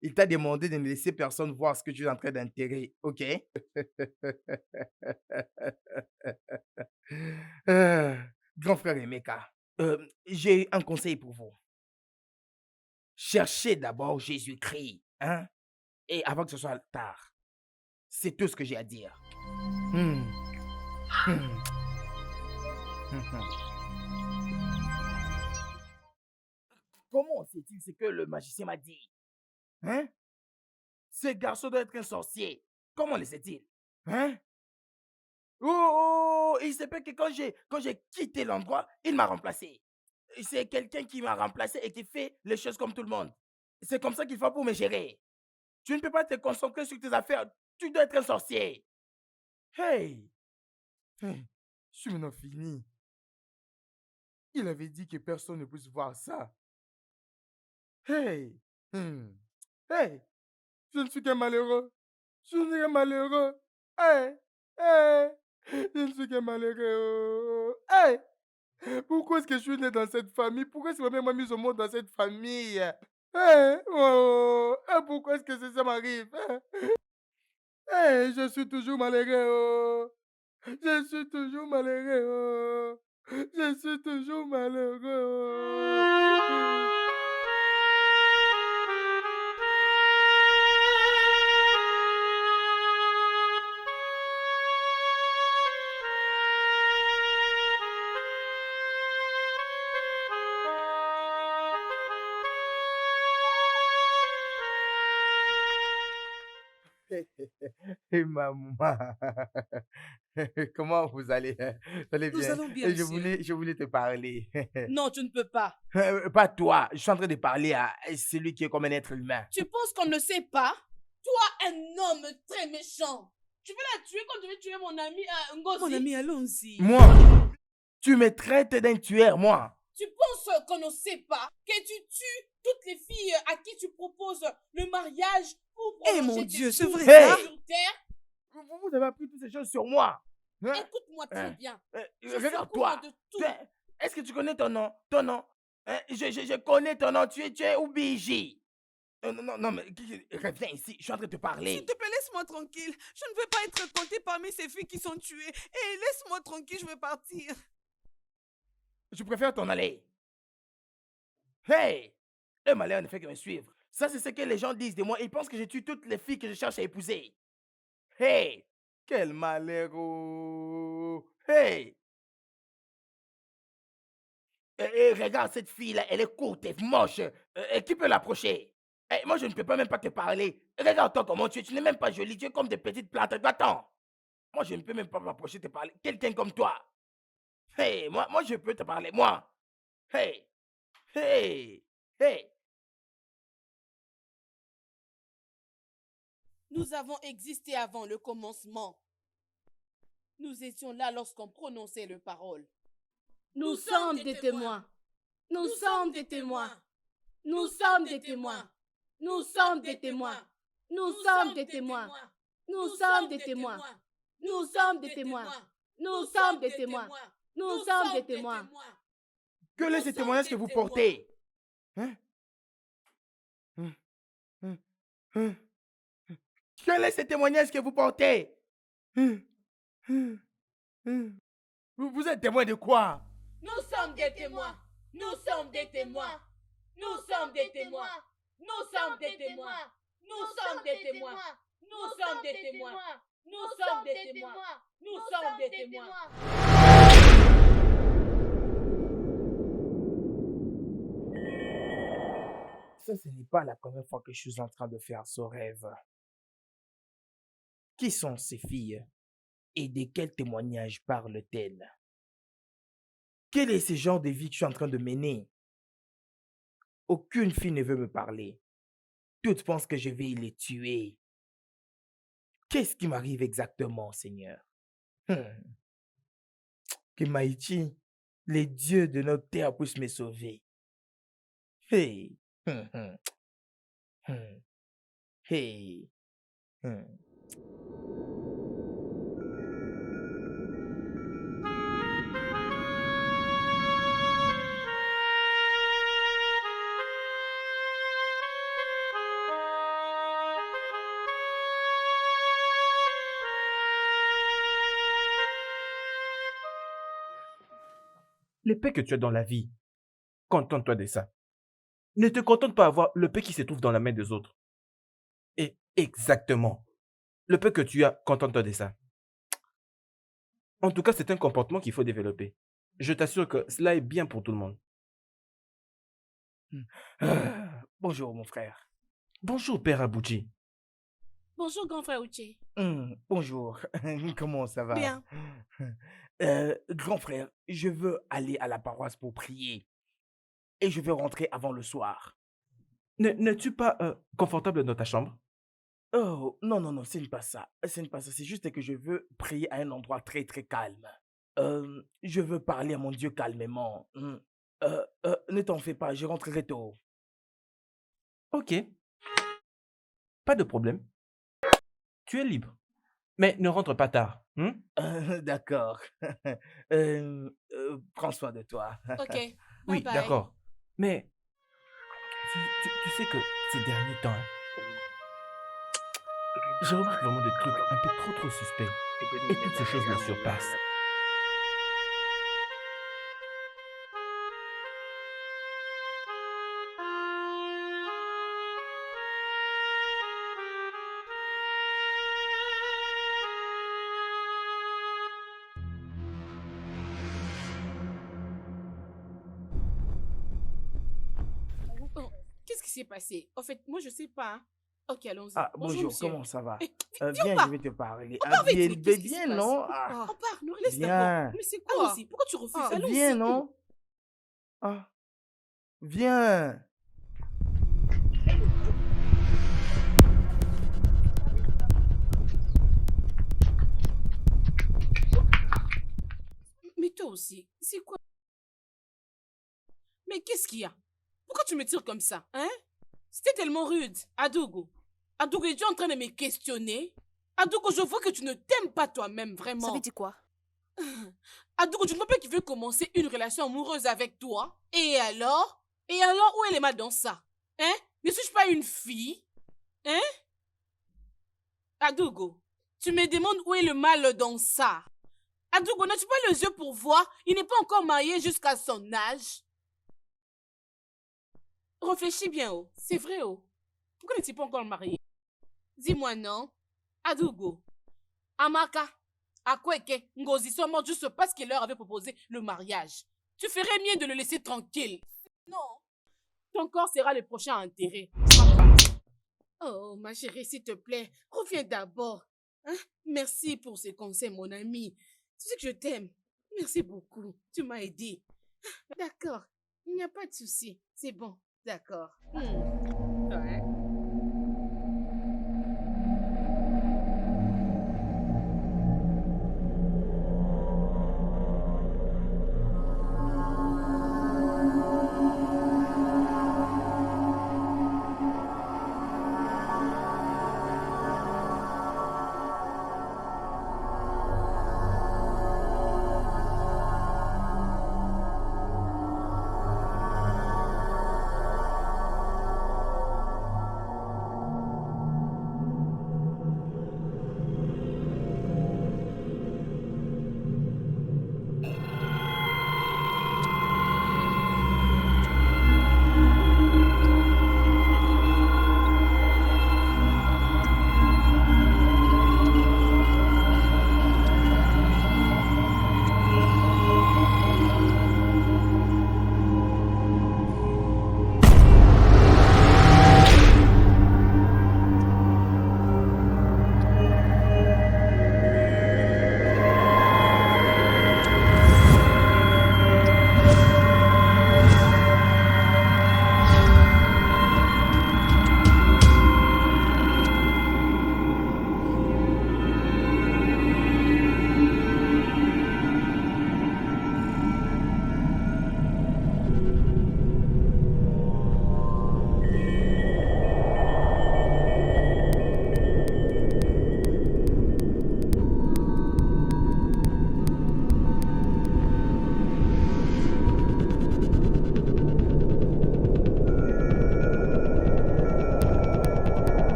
[SPEAKER 7] Il t'a demandé de ne laisser personne voir ce que tu es en train d'enterrer, ok? Grand frère Emeka, j'ai un conseil pour vous. Cherchez d'abord Jésus-Christ, hein? Et avant que ce soit tard. C'est tout ce que j'ai à dire. Comment sait-il ce que le magicien m'a dit? Hein? Ce garçon doit être un sorcier. Comment le sait-il? Hein? Oh, il se peut que quand j'ai quitté l'endroit, il m'a remplacé. c'est quelqu'un qui m'a remplacé et qui fait les choses comme tout le monde. C'est comme ça qu'il faut pour me gérer. Tu ne peux pas te concentrer sur tes affaires. Tu dois être un sorcier. Hey! Hey, je suis maintenant fini. Il avait dit que personne ne puisse voir ça. Hey! Hey! Je ne suis qu'un malheureux. Je ne suis qu'un malheureux. Hey! Hey! Je ne suis qu'un malheureux. Hey! Pourquoi est-ce que je suis né dans cette famille? Pourquoi est-ce que ma mère m'a mis au monde dans cette famille? Hey! Oh! Pourquoi est-ce que ça m'arrive? Hey! Je suis toujours malheureux. Je suis toujours malheureux. Je suis toujours malheureux. Et maman, comment vous allez? Vous allez
[SPEAKER 2] Nous
[SPEAKER 7] bien?
[SPEAKER 2] allons bien,
[SPEAKER 7] Et
[SPEAKER 2] monsieur.
[SPEAKER 7] je voulais te parler.
[SPEAKER 2] Non, tu ne peux pas.
[SPEAKER 7] Pas toi, je suis en train de parler à celui qui est comme un être humain.
[SPEAKER 2] Tu penses qu'on ne sait pas? Toi, un homme très méchant. Tu veux la tuer comme tu veux tuer mon ami Ngozi? Mon ami, allons-y.
[SPEAKER 7] Moi, tu me traites d'un tueur, moi.
[SPEAKER 2] Tu penses qu'on ne sait pas que tu tues toutes les filles à qui tu proposes le mariage pour prolonger
[SPEAKER 6] mon
[SPEAKER 2] tes
[SPEAKER 6] Dieu, c'est
[SPEAKER 2] jours
[SPEAKER 6] vrai
[SPEAKER 7] ça?
[SPEAKER 2] sur terre?
[SPEAKER 7] Vous avez appris toutes ces choses sur moi. Hein?
[SPEAKER 2] Écoute-moi très bien. Je suis
[SPEAKER 7] Regarde-toi.
[SPEAKER 2] au courant de tout.
[SPEAKER 7] Est-ce que tu connais ton nom? Ton nom? Hein? Je connais ton nom. Tu es Ubiji. Non, mais reviens ici. Je suis en train de te parler.
[SPEAKER 6] S'il te plaît, laisse-moi tranquille. Je ne veux pas être comptée parmi ces filles qui sont tuées. Et laisse-moi tranquille, je veux partir.
[SPEAKER 7] Je préfère t'en aller. Hey! Le malheur ne fait que me suivre. Ça, c'est ce que les gens disent de moi. Ils pensent que je tue toutes les filles que je cherche à épouser. Hey! Quel malheureux! Hey! Et regarde cette fille-là, elle est courte et moche. Qui peut l'approcher? Moi, je ne peux pas même pas te parler. Regarde-toi comment tu es. Tu n'es même pas jolie. Tu es comme des petites plantes. Attends. Moi, je ne peux même pas m'approcher te parler. Quelqu'un comme toi. Hey, moi, je peux te parler. Moi. Hey. Hey. Hey.
[SPEAKER 2] Nous avons existé avant le commencement. Nous étions là lorsqu'on prononçait le parole.
[SPEAKER 8] Nous sommes des témoins. Nous sommes des témoins. Nous sommes des témoins. Nous sommes des témoins. Nous sommes des témoins. Nous sommes des témoins. Nous sommes des témoins. Nous sommes des témoins. Nous sommes des témoins.
[SPEAKER 7] Quel est ce témoignage que vous portez? Hein? Quel est ce témoignage que vous portez? Vous êtes témoin de quoi?
[SPEAKER 2] Nous sommes des témoins. Nous sommes des témoins. Nous sommes des témoins. Nous sommes des témoins. Nous sommes des témoins. Nous sommes des témoins. Nous sommes des témoins. Nous sommes des témoins.
[SPEAKER 7] Ça, ce n'est pas la première fois que je suis en train de faire ce rêve. Qui sont ces filles? Et de quel témoignage parlent-elles? Quel est ce genre de vie que je suis en train de mener? Aucune fille ne veut me parler. Toutes pensent que je vais les tuer. Qu'est-ce qui m'arrive exactement, Seigneur? Que Maïti, les dieux de notre terre, puissent me sauver. Hey! Hey!
[SPEAKER 5] Les paix que tu as dans la vie, contente-toi de ça. Ne te contente pas d'avoir le paix qui se trouve dans la main des autres. Et exactement, le paix que tu as, contente-toi de ça. En tout cas, c'est un comportement qu'il faut développer. Je t'assure que cela est bien pour tout le monde.
[SPEAKER 7] Bonjour, mon frère.
[SPEAKER 5] Bonjour, Père Abouji.
[SPEAKER 2] Bonjour, grand frère Uche.
[SPEAKER 7] Bonjour. Comment ça va?
[SPEAKER 2] Bien.
[SPEAKER 7] Grand frère, je veux aller à la paroisse pour prier. et je vais rentrer avant le soir.
[SPEAKER 5] N'es-tu pas confortable dans ta chambre?
[SPEAKER 7] Oh, non, non, non, ce n'est pas ça. Ce n'est pas ça. C'est juste que je veux prier à un endroit très, très calme. Je veux parler à mon Dieu calmement. Ne t'en fais pas, je rentrerai tôt.
[SPEAKER 5] Ok, pas de problème. Tu es libre. Mais ne rentre pas tard.
[SPEAKER 7] D'accord. Prends soin de toi.
[SPEAKER 2] Ok, bye
[SPEAKER 5] Oui,
[SPEAKER 2] bye.
[SPEAKER 5] d'accord. Mais tu sais que ces derniers temps, hein, je remarque vraiment des trucs un peu trop suspects. Et toutes ces choses me surpassent.
[SPEAKER 2] Oh, qu'est-ce qui s'est passé? En fait, moi, je sais pas. Hein. Ok, allons-y.
[SPEAKER 7] Ah,
[SPEAKER 2] Bonjour,
[SPEAKER 7] bonjour,
[SPEAKER 2] monsieur.
[SPEAKER 7] comment ça va?
[SPEAKER 2] Eh, viens, on
[SPEAKER 7] Viens, je
[SPEAKER 2] part.
[SPEAKER 7] vais te parler.
[SPEAKER 2] On part vite.
[SPEAKER 7] Viens,
[SPEAKER 2] Mais qu'est-ce qui se
[SPEAKER 7] viens,
[SPEAKER 2] passe?
[SPEAKER 7] non? Ah,
[SPEAKER 2] On part, nous laisse
[SPEAKER 7] viens.
[SPEAKER 2] d'abord. Mais c'est quoi? Allons-y. Pourquoi tu refuses? Allons-y.
[SPEAKER 7] viens, non? Ah, viens.
[SPEAKER 2] Mais toi aussi, c'est quoi? Mais qu'est-ce qu'il y a? Pourquoi tu me tires comme ça, hein? C'était tellement rude. Adougo. Adougo, es-tu en train de me questionner? Adougo, je vois que tu ne t'aimes pas toi-même, vraiment.
[SPEAKER 8] Ça veut dire quoi?
[SPEAKER 2] Adougo, tu ne vois pas qu'il veut commencer une relation amoureuse avec toi? Et alors? Et alors, où est le mal dans ça? Hein? Ne suis-je pas une fille? Hein? Adougo, tu me demandes où est le mal dans ça? Adougo, n'as-tu pas les yeux pour voir? Il n'est pas encore marié jusqu'à son âge. Réfléchis bien, oh. C'est vrai, oh. Pourquoi n'est-il pas encore marié? Dis-moi non. Adougo. Amaka. Akweke. Ngozi sont morts juste parce qu'il leur avait proposé le mariage. Tu ferais mieux de le laisser tranquille. Non. Ton corps sera le prochain enterré. Oh, ma chérie, s'il te plaît, reviens d'abord. Hein? Merci pour ces conseils, mon ami. Tu sais que je t'aime. Merci beaucoup. Tu m'as aidé. D'accord. Il n'y a pas de souci. C'est bon. D'accord. Ouais.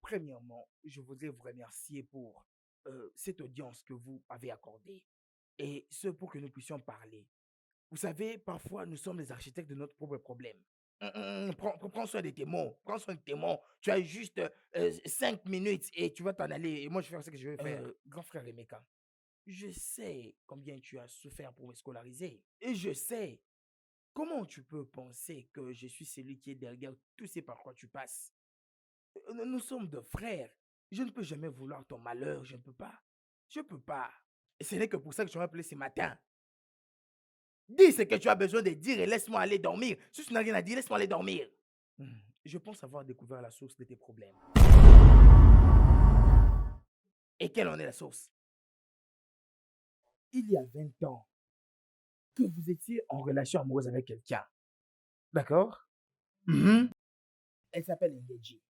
[SPEAKER 7] Premièrement, je voudrais vous remercier pour cette audience que vous avez accordée et ce pour que nous puissions parler. Vous savez, parfois, nous sommes les architectes de notre propre problème. Prends soin de tes mots. Prends soin de tes mots. Tu as juste 5 minutes et tu vas t'en aller. Et moi, je vais faire ce que je veux faire. Grand frère Emeka, je sais combien tu as souffert pour me scolariser. Et je sais comment tu peux penser que je suis celui qui est derrière tout ce par quoi tu passes. Nous sommes deux frères. Je ne peux jamais vouloir ton malheur. Je ne peux pas. Je ne peux pas. Et ce n'est que pour ça que je m'ai appelé ce matin. Dis ce que tu as besoin de dire et laisse-moi aller dormir. Si tu n'as rien à dire, laisse-moi aller dormir. Je pense avoir découvert la source de tes problèmes. Et quelle en est la source? Il y a 20 ans que vous étiez en relation amoureuse avec quelqu'un. D'accord? Elle s'appelle Ngeji.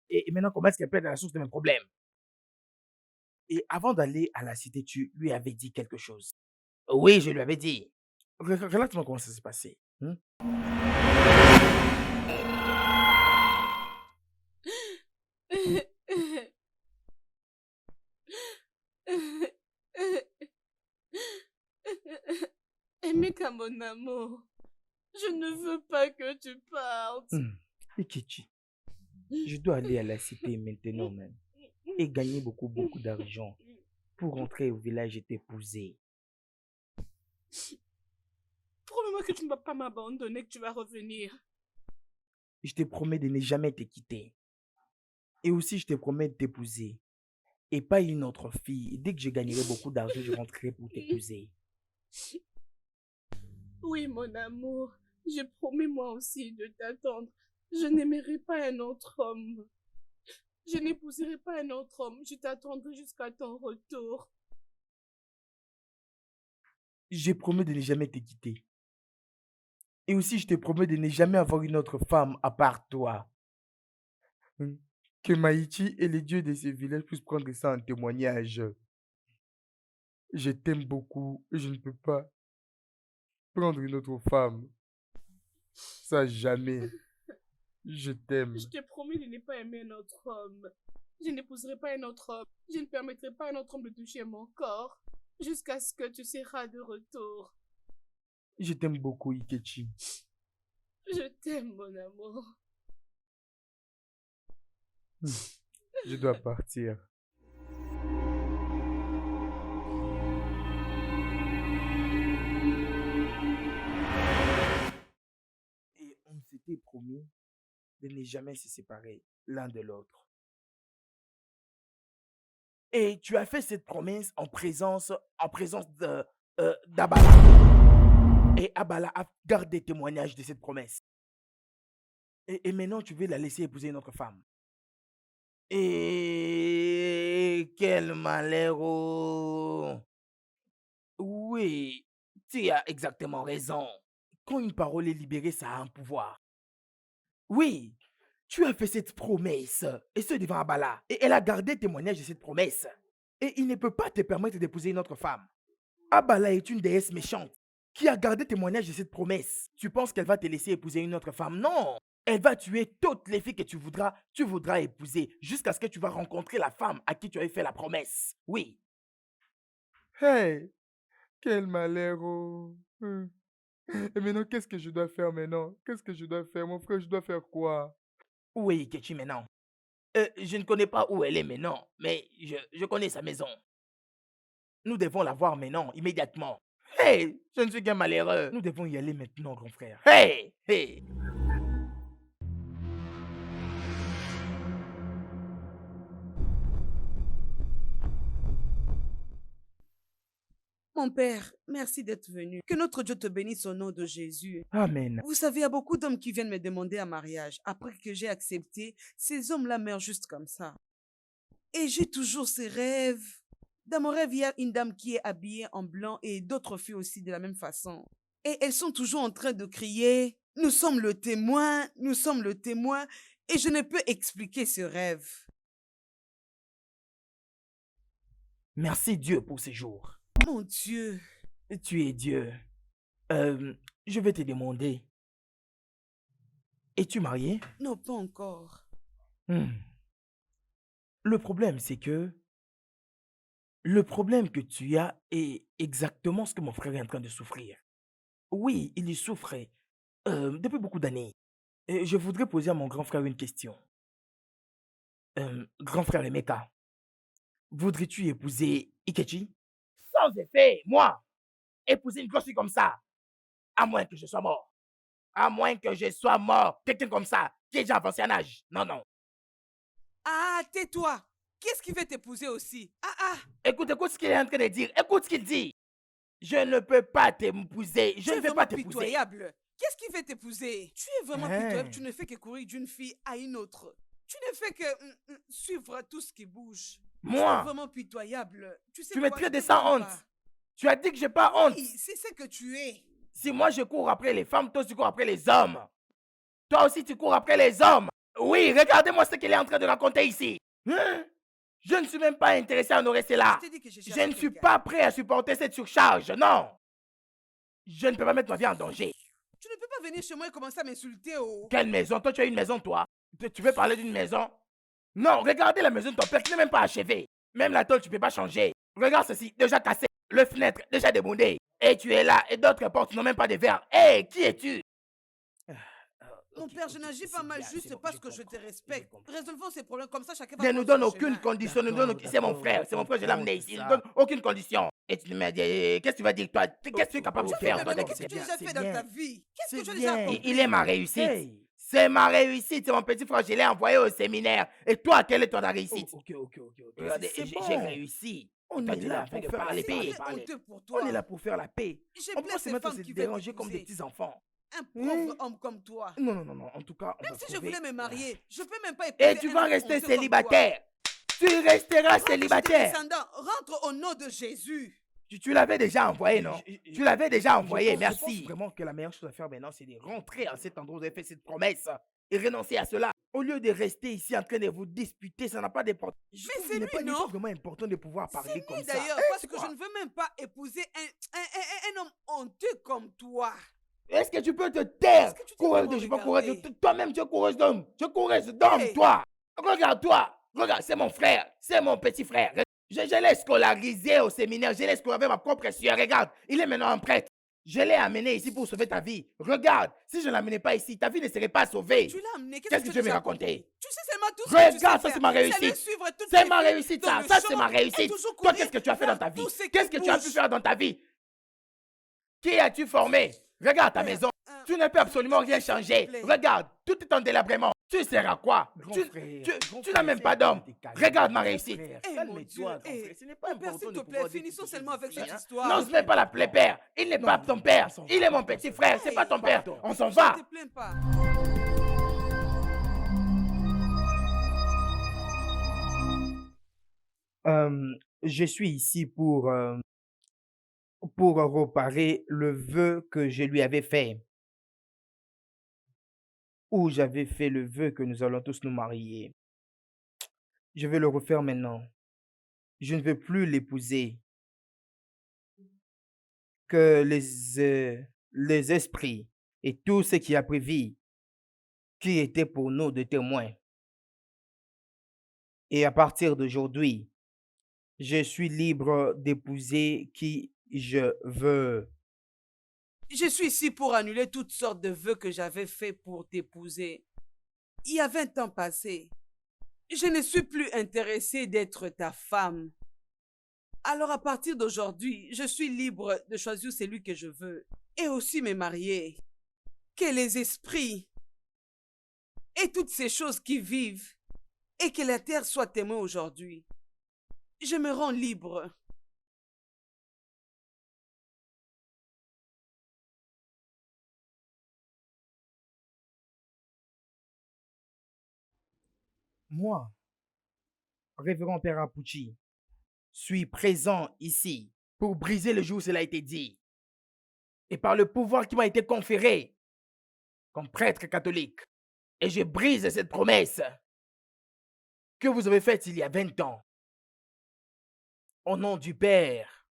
[SPEAKER 7] Et maintenant, comment est-ce qu'elle peut être à la source de mes problèmes? Et avant d'aller à la cité, tu lui avais dit quelque chose. Oui, je lui avais dit. Relate-moi comment ça s'est passé.
[SPEAKER 6] Emeka, mon amour, je ne veux pas que tu partes.
[SPEAKER 7] Ikechi, je dois aller à la cité maintenant même et gagner beaucoup d'argent pour rentrer au village et t'épouser.
[SPEAKER 6] Promets-moi que tu ne vas pas m'abandonner, que tu vas revenir.
[SPEAKER 7] Je te promets de ne jamais te quitter. Et aussi, je te promets de t'épouser. Et pas une autre fille. Dès que je gagnerai beaucoup d'argent, je rentrerai pour t'épouser.
[SPEAKER 6] Oui, mon amour, je promets moi aussi de t'attendre. Je n'aimerai pas un autre homme. Je n'épouserai pas un autre homme. Je t'attendrai jusqu'à ton retour.
[SPEAKER 7] Je promets de ne jamais te quitter. Et aussi, je te promets de ne jamais avoir une autre femme à part toi. Que Maïchi et les dieux de ce village puissent prendre ça en témoignage. Je t'aime beaucoup et je ne peux pas prendre une autre femme. Ça, jamais. Je t'aime.
[SPEAKER 6] Je te promets de ne pas aimer un autre homme. Je n'épouserai pas un autre homme. Je ne permettrai pas à un autre homme de toucher mon corps jusqu'à ce que tu seras de retour.
[SPEAKER 7] Je t'aime beaucoup, Ikechi.
[SPEAKER 6] Je t'aime, mon amour.
[SPEAKER 7] Je dois partir. Et on s'était promis de ne jamais se séparer l'un de l'autre. Et tu as fait cette promesse en présence de d'Abala. Et Abala a gardé témoignage de cette promesse. Et maintenant, tu veux la laisser épouser une autre femme. Et quel malheur! Oui, tu as exactement raison. Quand une parole est libérée, ça a un pouvoir. Oui, tu as fait cette promesse, et ce devant Abala. Et elle a gardé témoignage de cette promesse. Et il ne peut pas te permettre d'épouser une autre femme. Abala est une déesse méchante qui a gardé témoignage de cette promesse. Tu penses qu'elle va te laisser épouser une autre femme? Non! Elle va tuer toutes les filles que tu voudras épouser jusqu'à ce que tu vas rencontrer la femme à qui tu avais fait la promesse. Oui. Hey! Quel malheur! Et maintenant, qu'est-ce que je dois faire maintenant? Qu'est-ce que je dois faire? Mon frère, je dois faire quoi? Où est Ikechi maintenant? Je ne connais pas où elle est maintenant, mais je connais sa maison. Nous devons la voir maintenant, immédiatement. Hey! Je ne suis qu'un malheureux. Nous devons y aller maintenant, grand frère. Hey! Hey!
[SPEAKER 6] Mon père, merci d'être venu. Que notre Dieu te bénisse au nom de Jésus.
[SPEAKER 7] Amen.
[SPEAKER 6] Vous savez, il y a beaucoup d'hommes qui viennent me demander un mariage. Après que j'ai accepté, ces hommes-là meurent juste comme ça. Et j'ai toujours ces rêves. Dans mon rêve, il y a une dame qui est habillée en blanc et d'autres filles aussi de la même façon. Et elles sont toujours en train de crier, « Nous sommes le témoin, nous sommes le témoin. » Et je ne peux expliquer ce rêve.
[SPEAKER 7] Merci Dieu pour ces jours.
[SPEAKER 6] Mon Dieu.
[SPEAKER 7] Tu es Dieu. Je vais te demander. Es-tu marié?
[SPEAKER 6] Non, pas encore.
[SPEAKER 7] Le problème, c'est que le problème que tu as est exactement ce que mon frère est en train de souffrir. Oui, il y souffrait depuis beaucoup d'années. Et je voudrais poser à mon grand frère une question. Grand frère Emeka, voudrais-tu épouser Ikechi? Sans effet, moi, épouser une grosse fille comme ça, à moins que je sois mort. À moins que je sois mort, quelqu'un comme ça, qui est déjà avancé en âge. Non, non.
[SPEAKER 6] Ah, tais-toi. Qu'est-ce qui veut t'épouser aussi?
[SPEAKER 7] Écoute ce qu'il est en train de dire. Écoute ce qu'il dit. Je ne peux pas t'épouser. Je ne vais pas t'épouser.
[SPEAKER 6] Pitoyable. Qu'est-ce qui fait t'épouser? Tu es vraiment pitoyable. Tu ne fais que courir d'une fille à une autre. Tu ne fais que suivre tout ce qui bouge.
[SPEAKER 7] Moi?
[SPEAKER 6] Tu es vraiment pitoyable.
[SPEAKER 7] Tu me traites de sans honte. Tu as dit que j'ai pas honte.
[SPEAKER 6] Oui, c'est ce que tu es.
[SPEAKER 7] Si moi je cours après les femmes, toi tu cours après les hommes. Toi aussi tu cours après les hommes. Oui, regardez-moi ce qu'il est en train de raconter ici. Je ne suis même pas intéressé à honorer cela. Je ne suis pas prêt à supporter cette surcharge, non. Je ne peux pas mettre ma vie en danger.
[SPEAKER 2] Tu ne peux pas venir chez moi et commencer à m'insulter. Oh.
[SPEAKER 7] Quelle maison? Toi, tu as une maison, toi? Tu veux parler d'une maison? Non, regardez la maison de ton père qui n'est même pas achevée. Même la tôle, tu ne peux pas changer. Regarde ceci, déjà cassé. Le fenêtre, déjà démondé. Et tu es là, et d'autres portes n'ont même pas de verre. Hé, qui es-tu?
[SPEAKER 2] Mon père, je n'agis pas mal juste parce que je te respecte. Résolvons ces problèmes comme ça, chacun va
[SPEAKER 7] Ne nous donne
[SPEAKER 2] prendre son
[SPEAKER 7] aucune
[SPEAKER 2] chemin.
[SPEAKER 7] condition. C'est mon frère, je l'ai amené ici. Il ne donne aucune condition. Et tu me dis, qu'est-ce que tu vas dire, toi? Qu'est-ce que tu es capable de faire, toi?
[SPEAKER 2] Qu'est-ce que tu as déjà fait dans ta vie? Qu'est-ce que tu as déjà
[SPEAKER 7] Il
[SPEAKER 2] accompli?
[SPEAKER 7] est ma réussite. C'est ma réussite, c'est mon petit frère, je l'ai envoyé au séminaire. Et toi, quelle est ton réussite?
[SPEAKER 5] Ok.
[SPEAKER 7] Regardez,
[SPEAKER 5] C'est
[SPEAKER 7] j'ai
[SPEAKER 5] bon.
[SPEAKER 7] réussi.
[SPEAKER 5] On
[SPEAKER 7] Toi,
[SPEAKER 5] est
[SPEAKER 7] tu l'as
[SPEAKER 5] là
[SPEAKER 7] fait
[SPEAKER 5] pour
[SPEAKER 7] de
[SPEAKER 5] faire
[SPEAKER 7] parler.
[SPEAKER 2] C'est honteux pour toi.
[SPEAKER 5] On est là pour faire la paix.
[SPEAKER 2] J'ai
[SPEAKER 5] On peut
[SPEAKER 2] plein
[SPEAKER 5] se
[SPEAKER 2] de
[SPEAKER 5] mettre à
[SPEAKER 2] femmes
[SPEAKER 5] se
[SPEAKER 2] qui veulent
[SPEAKER 5] déranger comme des
[SPEAKER 2] t'épouser.
[SPEAKER 5] petits-enfants.
[SPEAKER 2] Un pauvre homme comme toi.
[SPEAKER 5] Non. En tout cas, on
[SPEAKER 2] Même
[SPEAKER 5] va
[SPEAKER 2] si je
[SPEAKER 5] trouver-
[SPEAKER 2] voulais me marier, je peux même pas épouser
[SPEAKER 7] Et tu
[SPEAKER 2] un
[SPEAKER 7] vas
[SPEAKER 2] homme
[SPEAKER 7] rester
[SPEAKER 2] honteux comme toi.
[SPEAKER 7] célibataire. Tu resteras
[SPEAKER 2] Rentre chez tes
[SPEAKER 7] célibataire.
[SPEAKER 2] descendants. Rentre au nom de Jésus.
[SPEAKER 7] Tu l'avais déjà envoyé, non? Tu l'avais déjà envoyé,
[SPEAKER 5] Je pense
[SPEAKER 7] merci.
[SPEAKER 5] vraiment que la meilleure chose à faire maintenant, c'est de
[SPEAKER 7] Rentrer à cet endroit où vous avez fait cette promesse et renoncer à cela. Au lieu de rester ici en train de vous disputer, ça n'a pas d'importance.
[SPEAKER 5] Je
[SPEAKER 2] Mais
[SPEAKER 5] trouve
[SPEAKER 2] c'est
[SPEAKER 5] qu'il n'est
[SPEAKER 2] lui,
[SPEAKER 5] pas, il n'est
[SPEAKER 2] non?
[SPEAKER 5] pas vraiment important de pouvoir parler
[SPEAKER 2] C'est
[SPEAKER 5] comme
[SPEAKER 2] lui
[SPEAKER 5] ça.
[SPEAKER 2] d'ailleurs, parce
[SPEAKER 5] c'est
[SPEAKER 2] que
[SPEAKER 5] quoi?
[SPEAKER 2] je ne veux même pas épouser un homme honteux comme toi.
[SPEAKER 7] Est-ce que tu peux te taire?
[SPEAKER 2] Est-ce que tu t'es
[SPEAKER 7] Courage,
[SPEAKER 2] vraiment
[SPEAKER 7] je sais pas courage.
[SPEAKER 2] regardé?
[SPEAKER 7] Toi-même, tu es courage d'homme. Tu es courage d'homme,
[SPEAKER 2] Hey!
[SPEAKER 7] toi. Regarde-toi. Regarde, c'est mon frère. C'est mon petit frère. Je l'ai scolarisé au séminaire. Je l'ai scolarisé avec ma propre sueur. Regarde, il est maintenant un prêtre. Je l'ai amené ici pour sauver ta vie. Regarde, si je ne l'amenais pas ici, ta vie ne serait pas sauvée.
[SPEAKER 2] Tu l'as amené.
[SPEAKER 7] Qu'est-ce que tu veux me
[SPEAKER 2] as
[SPEAKER 7] raconter?
[SPEAKER 2] accompli? Tu sais seulement tout ce que tu sais
[SPEAKER 7] Regarde, ça
[SPEAKER 2] faire.
[SPEAKER 7] c'est ma
[SPEAKER 2] C'est le
[SPEAKER 7] réussite.
[SPEAKER 2] suivre toutes
[SPEAKER 7] C'est
[SPEAKER 2] les
[SPEAKER 7] ma
[SPEAKER 2] filles
[SPEAKER 7] réussite,
[SPEAKER 2] dans
[SPEAKER 7] ça.
[SPEAKER 2] le
[SPEAKER 7] Ça,
[SPEAKER 2] champ
[SPEAKER 7] c'est ma
[SPEAKER 2] et
[SPEAKER 7] réussite.
[SPEAKER 2] toujours
[SPEAKER 7] Toi,
[SPEAKER 2] courir
[SPEAKER 7] qu'est-ce que tu as fait dans ta vie?
[SPEAKER 2] tous ceux qui
[SPEAKER 7] Qu'est-ce que tu as pu
[SPEAKER 2] bougent.
[SPEAKER 7] faire dans ta vie? Qui as-tu formé? Regarde ta maison. Tu ne peux absolument rien changer. Regarde, tout est en délabrement. Tu seras quoi?
[SPEAKER 5] Grand
[SPEAKER 7] Tu
[SPEAKER 5] frère, grand
[SPEAKER 7] n'as
[SPEAKER 5] frère,
[SPEAKER 7] même
[SPEAKER 5] essaie
[SPEAKER 7] pas d'homme.
[SPEAKER 5] de te calmer.
[SPEAKER 7] Regarde ma
[SPEAKER 5] Grand
[SPEAKER 7] réussite.
[SPEAKER 5] frère,
[SPEAKER 2] Eh, mon
[SPEAKER 5] calme-toi,
[SPEAKER 2] Dieu,
[SPEAKER 5] grand
[SPEAKER 2] eh,
[SPEAKER 5] frère. Ce n'est pas
[SPEAKER 2] mon père,
[SPEAKER 5] important
[SPEAKER 2] s'il
[SPEAKER 5] de
[SPEAKER 2] te plaît,
[SPEAKER 5] pouvoir dire
[SPEAKER 2] finissons
[SPEAKER 5] toutes ces
[SPEAKER 2] seulement avec
[SPEAKER 5] choses
[SPEAKER 2] cette
[SPEAKER 5] ici, hein.
[SPEAKER 2] histoire.
[SPEAKER 7] Non, ce n'est pas l'appeler père. Il n'est pas ton père. Il est mon petit frère. C'est pas ton père. On s'en va.
[SPEAKER 2] Ne te plains pas.
[SPEAKER 7] Je suis ici pour réparer le vœu que je lui avais fait. Où j'avais fait le vœu que nous allons tous nous marier. Je vais le refaire maintenant. Je ne veux plus l'épouser. Que les esprits et tout ce qui a prévu, qui était pour nous de témoins. Et à partir d'aujourd'hui, je suis libre d'épouser qui je veux.
[SPEAKER 2] Je suis ici pour annuler toutes sortes de vœux que j'avais faits pour t'épouser. Il y a 20 ans passés. Je ne suis plus intéressée d'être ta femme. Alors à partir d'aujourd'hui, je suis libre de choisir celui que je veux et aussi me marier. Que les esprits et toutes ces choses qui vivent et que la terre soit témoin aujourd'hui. Je me rends libre.
[SPEAKER 7] Moi, révérend Père Apuchi, suis présent ici pour briser le jour où cela a été dit. Et par le pouvoir qui m'a été conféré comme prêtre catholique, et je brise cette promesse que vous avez faite il y a 20 ans. Au nom du Père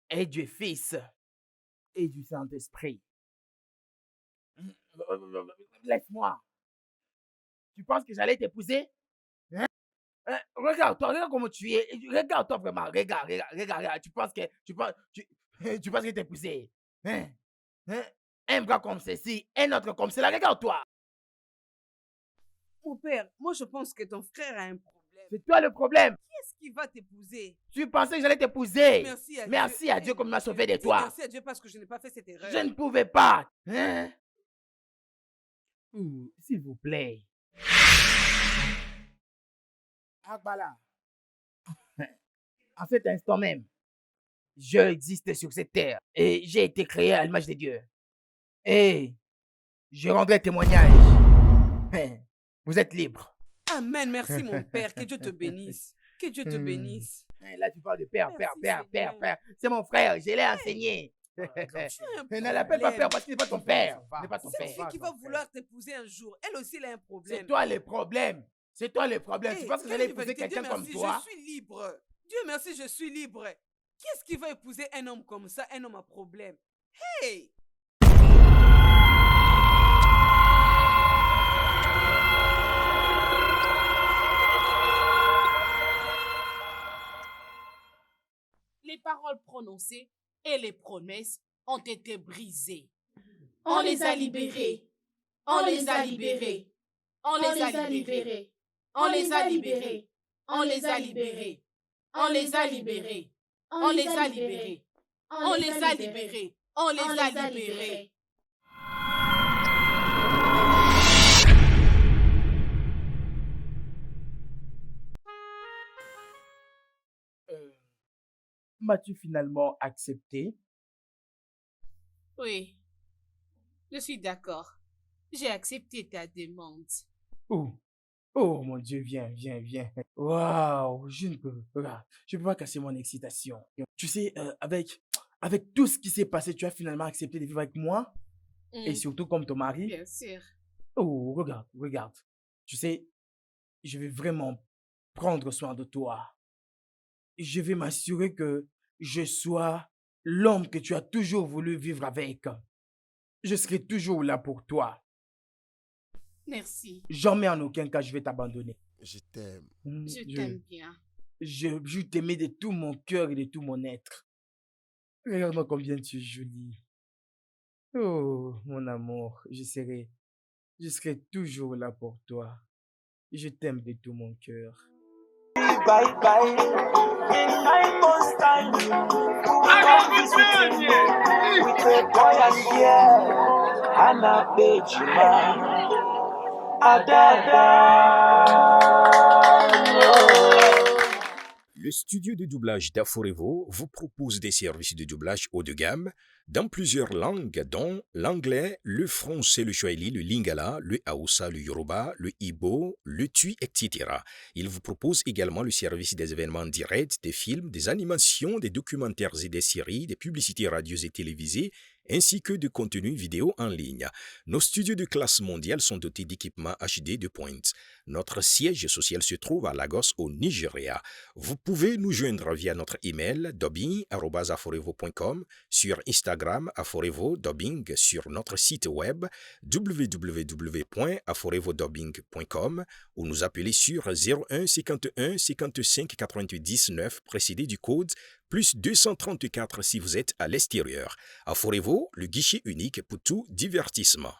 [SPEAKER 7] et du Fils et du Saint-Esprit. Laisse-moi. Tu penses que j'allais t'épouser? Hein? Regarde-toi, regarde comment tu es. Regarde-toi vraiment. Regarde. Tu penses que t'épouser? Hein? Un bras comme ceci, un autre comme cela. Regarde-toi.
[SPEAKER 2] Mon père, moi je pense que ton frère a un problème.
[SPEAKER 7] C'est toi le problème.
[SPEAKER 2] Qui est-ce qui va t'épouser?
[SPEAKER 7] Tu pensais que j'allais t'épouser?
[SPEAKER 2] Merci à Dieu.
[SPEAKER 7] Comme il m'a sauvé de
[SPEAKER 2] Dis
[SPEAKER 7] toi.
[SPEAKER 2] merci à Dieu parce que je n'ai pas fait cette erreur.
[SPEAKER 7] Je ne pouvais pas. Hein? S'il vous plaît. Akbala. En cet instant même, je existe sur cette terre et j'ai été créé à l'image de Dieu. Et je rendrai témoignage. Vous êtes libre.
[SPEAKER 2] Amen, merci mon père, que Dieu te bénisse. Que Dieu te bénisse.
[SPEAKER 7] Là, tu parles de père,
[SPEAKER 2] Merci,
[SPEAKER 7] père.
[SPEAKER 2] Seigneur.
[SPEAKER 7] C'est mon frère, je l'ai enseigné.
[SPEAKER 2] Tu as un
[SPEAKER 7] Ne l'appelle pas
[SPEAKER 2] problème.
[SPEAKER 7] père parce qu'il n'est pas ton père. Il n'est pas ton
[SPEAKER 2] Cette
[SPEAKER 7] père.
[SPEAKER 2] fille qui va vouloir t'épouser un jour, elle aussi elle a un problème.
[SPEAKER 7] C'est toi le problème. C'est toi le problème. Tu
[SPEAKER 2] Hey,
[SPEAKER 7] penses que
[SPEAKER 2] quelle
[SPEAKER 7] j'allais épouser
[SPEAKER 2] rivalité.
[SPEAKER 7] quelqu'un
[SPEAKER 2] Dieu
[SPEAKER 7] comme
[SPEAKER 2] merci,
[SPEAKER 7] toi?
[SPEAKER 2] Je suis libre. Dieu merci, je suis libre. Qui est-ce qui va épouser un homme comme ça, un homme à problème? Hey! Les paroles prononcées et les promesses ont été brisées.
[SPEAKER 8] On les a libérés.
[SPEAKER 2] On les a libérés. On les a libérés. On les a libérés. On les a libérés. On les a libérés. On les a libérés. On les a libérés. On les a libérés.
[SPEAKER 7] M'as-tu finalement accepté?
[SPEAKER 2] Oui, je suis d'accord. J'ai accepté ta demande.
[SPEAKER 7] Oh, oh mon Dieu, viens, viens, viens. Waouh, je ne peux pas. Je peux pas casser mon excitation. Tu sais, avec tout ce qui s'est passé, tu as finalement accepté de vivre avec moi et
[SPEAKER 2] Mm,
[SPEAKER 7] surtout comme ton mari.
[SPEAKER 2] bien sûr.
[SPEAKER 7] Oh, regarde, regarde. Tu sais, je vais vraiment prendre soin de toi. Je vais m'assurer que je sois l'homme que tu as toujours voulu vivre avec. Je serai toujours là pour toi.
[SPEAKER 2] Merci.
[SPEAKER 7] Jamais en aucun cas je vais t'abandonner.
[SPEAKER 1] Je t'aime.
[SPEAKER 2] Je t'aime bien.
[SPEAKER 7] Je t'aimais de tout mon cœur et de tout mon être. Regarde-moi combien tu es jolie. Oh, mon amour, je serai toujours là pour toi. Je t'aime de tout mon cœur.
[SPEAKER 11] Bye bye. In 9 months' time, we have this with a boy and girl, and a baby man.
[SPEAKER 12] Le studio de doublage d'Aforevo vous propose des services de doublage haut de gamme dans plusieurs langues, dont l'anglais, le français, le swahili, le lingala, le hausa, le yoruba, le igbo, le tui, etc. Il vous propose également le service des événements directs, des films, des animations, des documentaires et des séries, des publicités radios et télévisées, ainsi que de contenus vidéo en ligne. Nos studios de classe mondiale sont dotés d'équipements HD de pointe. Notre siège social se trouve à Lagos, au Nigeria. Vous pouvez nous joindre via notre email dubbing@aforevo.com, sur Instagram Aforevo Dubbing, sur notre site web www.aforevodubbing.com ou nous appeler sur 01 51 55 88 19 précédé du code plus 234 si vous êtes à l'extérieur. Aforevo, le guichet unique pour tout divertissement.